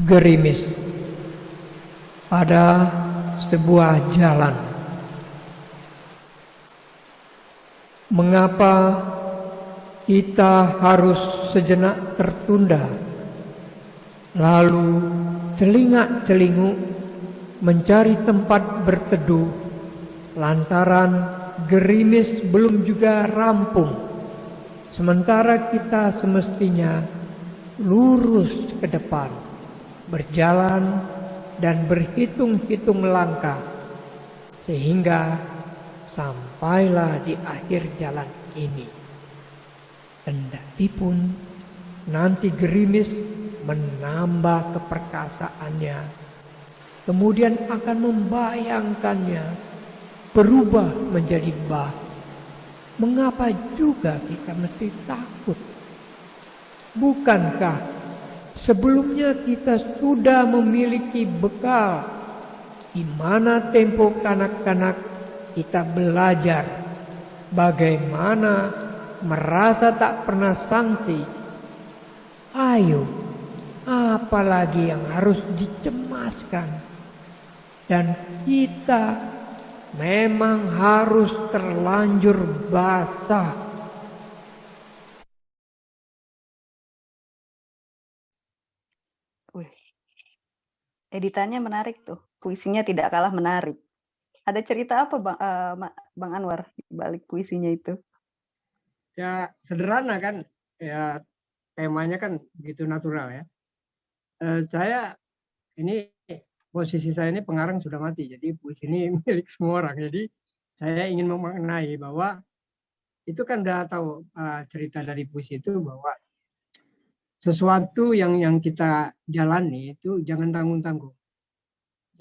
Gerimis pada sebuah jalan. Mengapa kita harus sejenak tertunda, lalu celingak-celinguk mencari tempat berteduh, lantaran gerimis belum juga rampung, sementara kita semestinya lurus ke depan, berjalan dan berhitung-hitung langkah, sehingga sampailah di akhir jalan ini. Kendatipun nanti gerimis menambah keperkasaannya, kemudian akan membayangkannya berubah menjadi bah. Mengapa juga kita mesti takut? Bukankah sebelumnya kita sudah memiliki bekal di mana tempo kanak-kanak kita belajar bagaimana merasa tak pernah sangsi. Ayo, apalagi yang harus dicemaskan? Dan kita memang harus terlanjur basah. Wih, editannya menarik tuh. Puisinya tidak kalah menarik. Ada cerita apa Bang Anwar di balik puisinya itu? Ya sederhana kan, ya temanya kan begitu natural ya. Saya ini posisi saya ini pengarang sudah mati, jadi puisi ini milik semua orang. Jadi saya ingin memaknai bahwa itu kan udah tahu cerita dari puisi itu bahwa sesuatu yang kita jalani itu jangan tanggung-tanggung.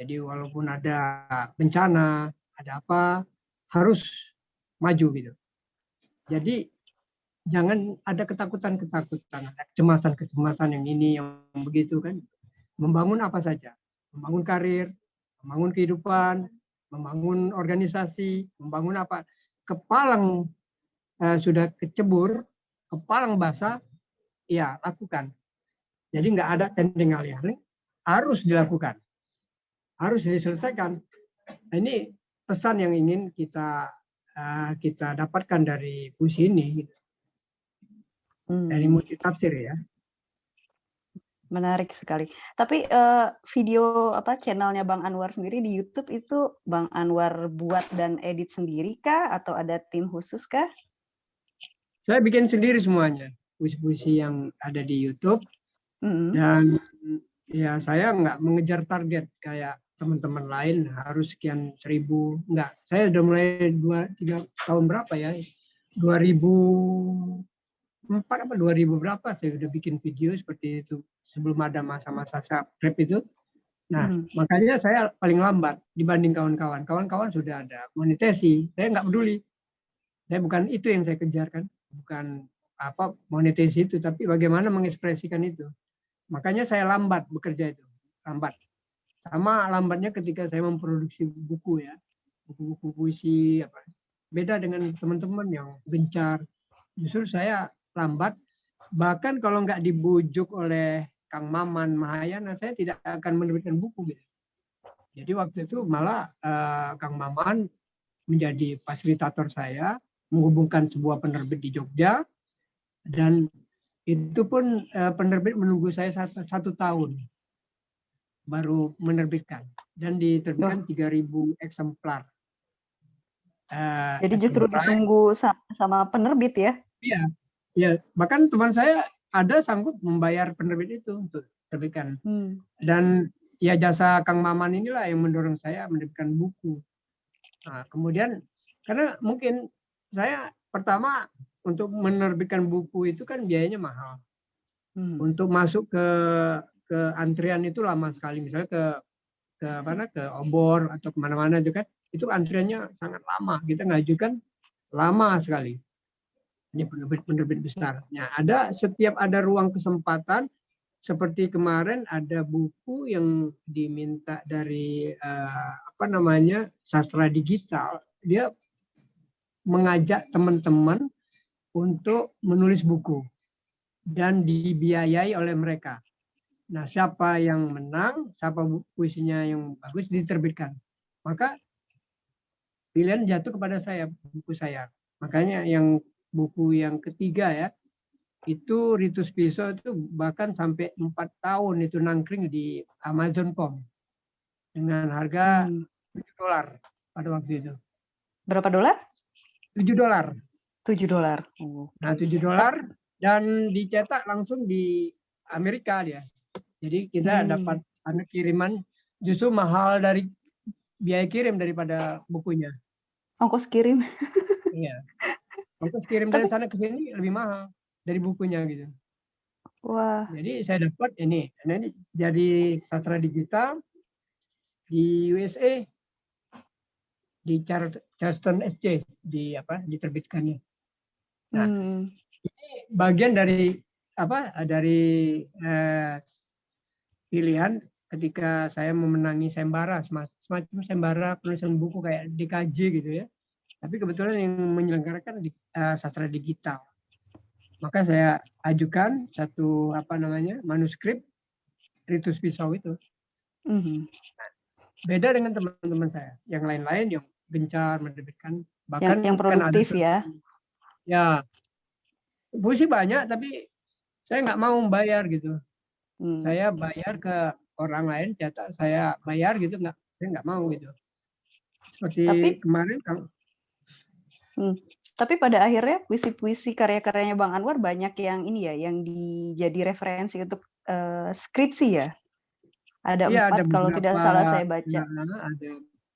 Jadi walaupun ada bencana, ada apa, harus maju gitu. Jadi jangan ada ketakutan-ketakutan, ada kecemasan-kecemasan yang ini, yang begitu kan. Membangun apa saja, membangun karir, membangun kehidupan, membangun organisasi, membangun apa. Kepalang sudah kecebur, kepalang basah, ya lakukan. Jadi nggak ada tendeng alih-alih, harus dilakukan. Harus diselesaikan. Nah, ini pesan yang ingin kita dapatkan dari puisi ini, dari multi tafsir ya. Menarik sekali. Tapi video channelnya Bang Anwar sendiri di YouTube itu Bang Anwar buat dan edit sendiri kah atau ada tim khusus kah? Saya bikin sendiri semuanya, puisi-puisi yang ada di YouTube. Dan ya saya nggak mengejar target kayak teman-teman lain harus sekian 1000. Enggak, saya udah mulai 2-3 tahun berapa ya, 2004 apa 2000 berapa saya udah bikin video seperti itu sebelum ada masa-masa subscribe itu. Nah makanya saya paling lambat dibanding kawan-kawan. Kawan-kawan sudah ada monetisasi, saya nggak peduli. Saya bukan itu yang saya kejar kan, bukan apa monetisasi itu, tapi bagaimana mengekspresikan itu. Makanya saya lambat bekerja itu, lambat. Sama lambatnya ketika saya memproduksi buku ya, buku-buku puisi apa. Beda dengan teman-teman yang gencar. Justru saya lambat. Bahkan kalau nggak dibujuk oleh Kang Maman Mahayana, saya tidak akan menerbitkan buku gitu. Jadi waktu itu malah Kang Maman menjadi fasilitator saya, menghubungkan sebuah penerbit di Jogja, dan itu pun penerbit menunggu saya 1 tahun baru menerbitkan, dan diterbitkan 3000 eksemplar. Jadi justru ditunggu sama penerbit ya? Iya, ya. Bahkan teman saya ada sanggup membayar penerbit itu untuk terbitkan. Dan ya jasa Kang Maman inilah yang mendorong saya menerbitkan buku. Nah, kemudian karena mungkin saya pertama untuk menerbitkan buku itu kan biayanya mahal. Untuk masuk ke antrian itu lama sekali. Misalnya ke obor atau kemana-mana juga itu antriannya sangat lama. Kita ngajukan lama sekali. Ini penerbit besar. Nah, setiap ada ruang kesempatan seperti kemarin ada buku yang diminta dari sastra digital. Dia mengajak teman-teman untuk menulis buku dan dibiayai oleh mereka. Nah, siapa yang menang, siapa puisinya yang bagus diterbitkan. Maka pilihan jatuh kepada saya, buku saya. Makanya buku yang ketiga ya, itu Ritus Piso itu bahkan sampai 4 tahun itu nangkring di Amazon.com dengan harga $7 pada waktu itu. Berapa dolar? $7. $7. Nah, $7 dan dicetak langsung di Amerika dia. Jadi kita dapat kiriman justru mahal dari biaya kirim daripada bukunya. Ongkos kirim. Iya. Ongkos kirim dari sana ke sini lebih mahal dari bukunya gitu. Wah. Jadi saya dapat ini jadi sastra digital di USA di Charleston SC diterbitkannya. Nah, ini bagian dari pilihan ketika saya memenangi sembara, semacam sembara penulisan buku kayak DKJ gitu ya. Tapi kebetulan yang menyelenggarakan sastra digital. Maka saya ajukan satu manuskrip Ritus Pisau itu. Beda dengan teman-teman saya, yang lain-lain yang gencar menerbitkan, bahkan yang produktif ya. Ya, puisi banyak tapi saya nggak mau membayar gitu. Saya bayar ke orang lain, cetak saya bayar gitu, saya nggak mau gitu. Seperti kemarin Kang. Tapi pada akhirnya puisi-puisi karya-karyanya Bang Anwar banyak yang ini ya, yang jadi referensi untuk skripsi ya. Ada 4 kalau tidak salah saya baca. Ada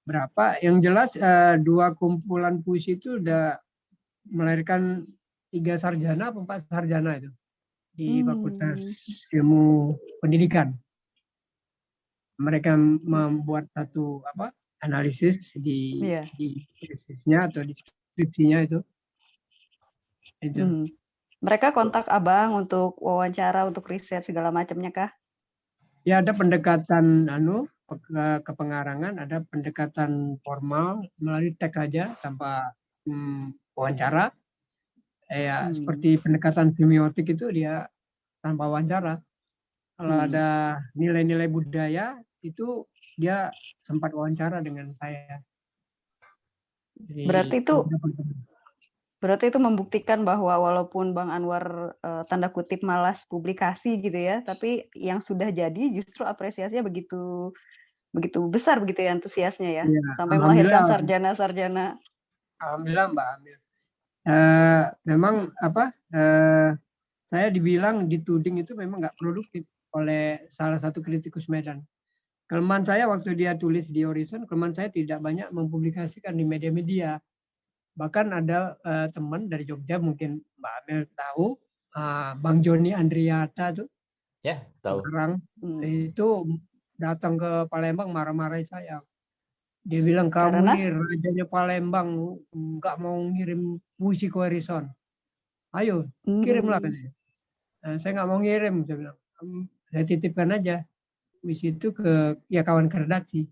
berapa? Yang jelas 2 kumpulan puisi itu udah melahirkan 3 sarjana atau 4 sarjana itu di Fakultas Ilmu Pendidikan. Mereka membuat satu analisis di tesisnya atau di skripsinya itu. Mereka kontak Abang untuk wawancara, untuk riset segala macamnya kah? Ya, ada pendekatan kepengarangan, ada pendekatan formal melalui teks aja tanpa wawancara. Seperti pendekatan semiotik itu dia tanpa wawancara. Kalau ada nilai-nilai budaya itu dia sempat wawancara dengan saya. Jadi, berarti itu membuktikan bahwa walaupun Bang Anwar tanda kutip malas publikasi gitu ya, tapi yang sudah jadi justru apresiasinya begitu besar begitu ya, antusiasnya ya, sampai melahirkan sarjana-sarjana. Alhamdulillah Mbak Amil. Memang saya dibilang dituding itu memang nggak produktif oleh salah satu kritikus Medan. Kelemahan saya waktu dia tulis di Horizon, kelemahan saya tidak banyak mempublikasikan di media-media. Bahkan ada teman dari Jogja, mungkin Mbak Amel tahu, Bang Joni Andriata tuh. Ya, tahu. Sekarang itu datang ke Palembang marah-marahin saya. Dia bilang, kamu nih rajanya Palembang, nggak mau ngirim puisi ke Horizon. Ayo, kirimlah katanya. Nah, saya nggak mau ngirim, saya bilang. Saya titipkan aja puisi itu ke kawan redaksi.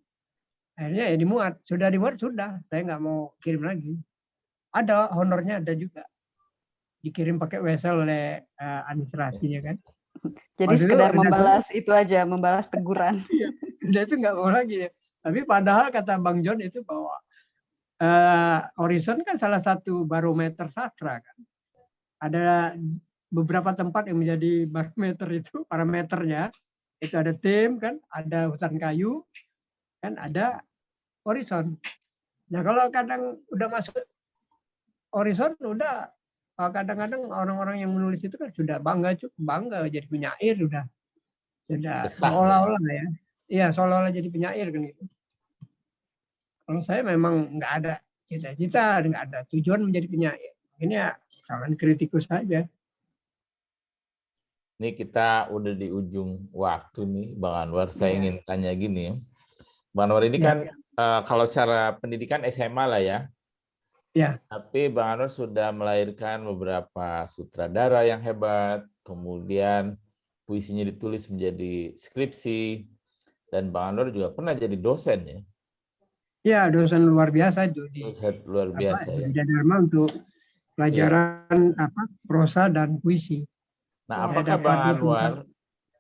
Akhirnya ya dimuat. Sudah dimuat, sudah. Saya nggak mau kirim lagi. Ada, honornya ada juga. Dikirim pakai wesel oleh administrasinya kan. Jadi sekedar membalas itu aja, membalas teguran. Iya, sudah itu nggak mau lagi ya. Tapi padahal kata Bang John itu bahwa Horizon kan salah satu barometer sastra kan. Ada beberapa tempat yang menjadi barometer itu, parameternya. Itu ada tim kan, ada hutan kayu, kan ada Horizon. Nah kalau kadang udah masuk horizon, udah kadang-kadang orang-orang yang menulis itu kan sudah bangga jadi penyair, sudah Besar. seolah-olah ya. Iya, seolah-olah jadi penyair kan gitu. Kalau saya memang nggak ada cita-cita, nggak ada tujuan menjadi penyair. Ini ya kesalahan kritikus saja. Ini kita udah di ujung waktu nih, Bang Anwar. Saya ingin tanya gini ya. Bang Anwar ini kan kalau secara pendidikan SMA lah ya. Ya. Tapi Bang Anwar sudah melahirkan beberapa sutradara yang hebat, kemudian puisinya ditulis menjadi skripsi, dan Bang Anwar juga pernah jadi dosen ya. Ya, dosen luar biasa itu di Dosen luar biasa ya. Bida Dharma untuk pelajaran prosa dan puisi. Nah, apakah Bang Anwar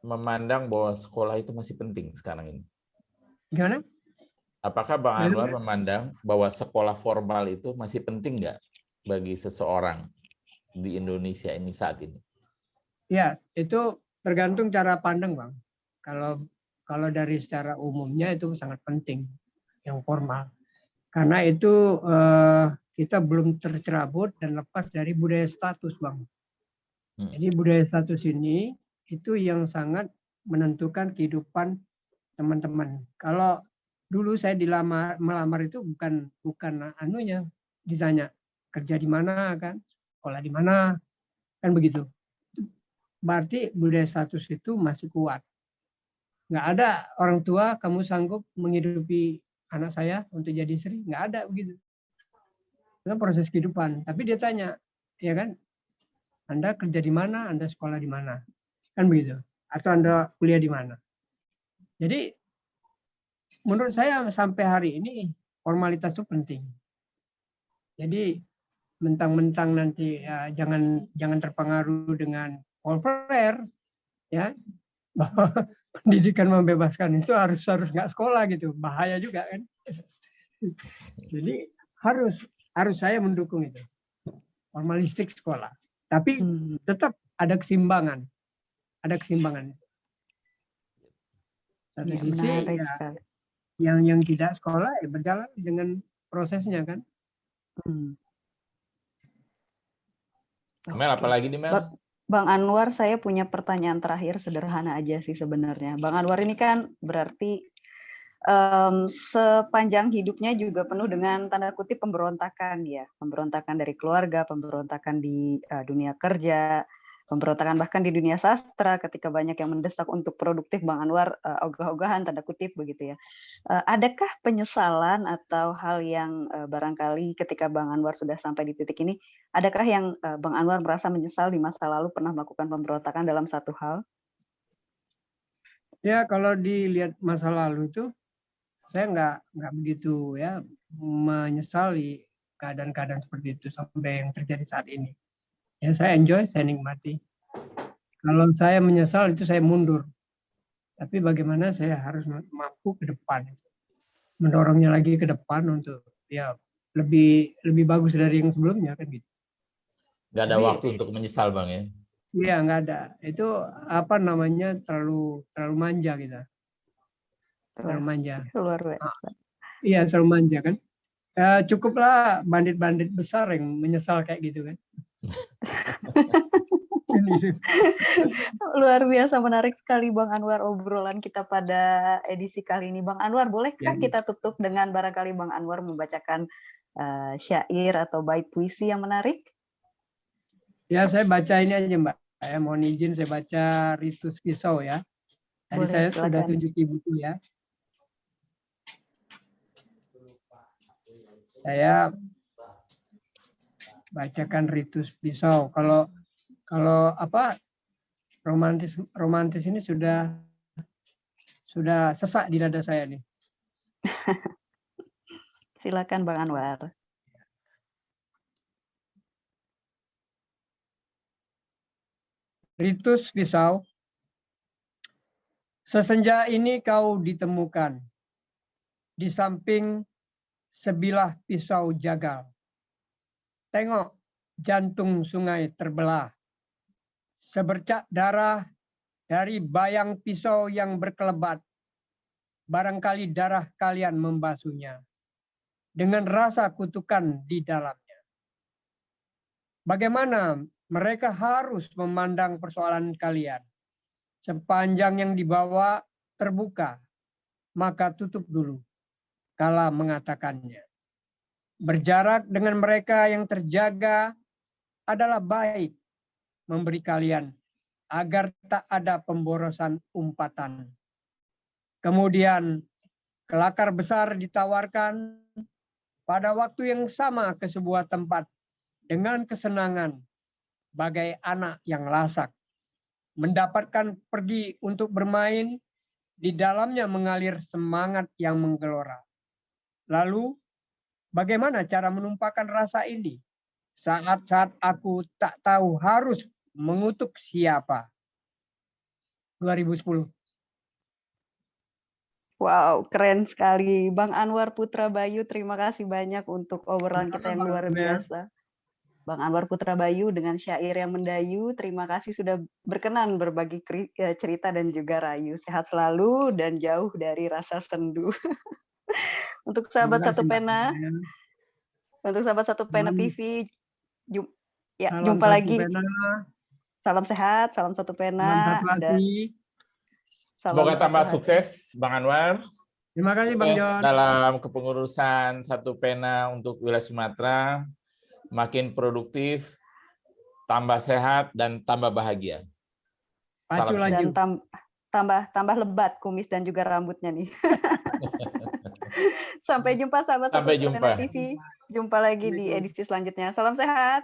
memandang bahwa sekolah itu masih penting sekarang ini? Gimana? Apakah Bang Anwar memandang bahwa sekolah formal itu masih penting nggak bagi seseorang di Indonesia ini saat ini? Ya, itu tergantung cara pandang, Bang. Kalau dari secara umumnya itu sangat penting yang formal. Karena itu kita belum tercerabut dan lepas dari budaya status, Bang. Jadi budaya status ini itu yang sangat menentukan kehidupan teman-teman. Kalau dulu saya melamar itu bukan anunya, ditanya kerja di mana kan, sekolah di mana, kan begitu. Berarti budaya status itu masih kuat. Nggak ada orang tua kamu sanggup menghidupi anak saya untuk jadi istri, nggak ada begitu. Itu proses kehidupan. Tapi dia tanya, ya kan, Anda kerja di mana, Anda sekolah di mana, kan begitu. Atau Anda kuliah di mana. Jadi menurut saya sampai hari ini formalitas itu penting. Jadi mentang-mentang nanti ya, jangan terpengaruh dengan populer, ya, bahwa pendidikan membebaskan itu harus nggak sekolah gitu, bahaya juga kan. Jadi harus saya mendukung itu formalistik sekolah, tapi tetap ada keseimbangan, Satu sisi ya, yang tidak sekolah ya berjalan dengan prosesnya kan. Mel, apalagi nih Mel? Bang Anwar, saya punya pertanyaan terakhir, sederhana aja sih sebenarnya. Bang Anwar ini kan berarti sepanjang hidupnya juga penuh dengan tanda kutip pemberontakan ya, pemberontakan dari keluarga, pemberontakan di dunia kerja, pemberontakan bahkan di dunia sastra ketika banyak yang mendesak untuk produktif. Bang Anwar ogah-ogahan tanda kutip begitu ya. Adakah penyesalan atau hal yang barangkali ketika Bang Anwar sudah sampai di titik ini, adakah yang Bang Anwar merasa menyesal di masa lalu pernah melakukan pemberontakan dalam satu hal? Ya, kalau dilihat masa lalu itu saya nggak begitu ya menyesali keadaan-keadaan seperti itu sampai yang terjadi saat ini. Ya, saya enjoy, saya nikmati. Kalau saya menyesal itu saya mundur. Tapi bagaimana saya harus mampu ke depan, mendorongnya lagi ke depan untuk ya lebih bagus dari yang sebelumnya kan gitu. Nggak ada waktu untuk menyesal Bang ya? Iya, nggak ada. Itu apa namanya terlalu manja kita. Terlalu manja. Luar biasa. Iya, terlalu manja kan. Cukuplah bandit-bandit besar yang menyesal kayak gitu kan. Luar biasa, menarik sekali Bang Anwar obrolan kita pada edisi kali ini. Bang Anwar, bolehkah kita tutup dengan barangkali Bang Anwar membacakan syair atau bait puisi yang menarik? Ya, saya baca ini aja Mbak. Saya mohon izin saya baca Ritus Pisau ya. Tadi saya sudah tunjuki buku ya. Saya bacakan Ritus Pisau. Kalau apa romantis ini sudah sesak di dada saya nih. Silakan Bang Anwar. Ritus Pisau. Sesenja ini kau ditemukan di samping sebilah pisau jagal. Tengok jantung sungai terbelah. Sebercak darah dari bayang pisau yang berkelebat. Barangkali darah kalian membasuhnya. dengan rasa kutukan di dalamnya. Bagaimana mereka harus memandang persoalan kalian? Sepanjang yang dibawa terbuka, maka tutup dulu kala mengatakannya. Berjarak dengan mereka yang terjaga adalah baik memberi kalian agar tak ada pemborosan umpatan. Kemudian kelakar besar ditawarkan pada waktu yang sama ke sebuah tempat dengan kesenangan bagai anak yang lasak. Mendapatkan pergi untuk bermain, di dalamnya mengalir semangat yang menggelora. Lalu, bagaimana cara menumpahkan rasa ini? Saat-saat aku tak tahu harus mengutuk siapa. 2010. Wow, keren sekali. Bang Anwar Putra Bayu, terima kasih banyak untuk obrolan kita yang luar biasa. Bang Anwar Putra Bayu dengan syair yang mendayu, terima kasih sudah berkenan berbagi cerita dan juga rayu. Sehat selalu dan jauh dari rasa sendu. Untuk sahabat Satu Pena, TV, jumpa lagi. Salam sehat, salam Satu Pena. Semoga tambah sukses, Bang Anwar. Terima kasih, Bang John. Dalam kepengurusan Satu Pena untuk wilayah Sumatera, makin produktif, tambah sehat, dan tambah bahagia. Pacu lagi. Dan tambah lebat kumis dan juga rambutnya nih. Sampai jumpa sahabat Satu Pena TV. Jumpa lagi di edisi selanjutnya. Salam sehat.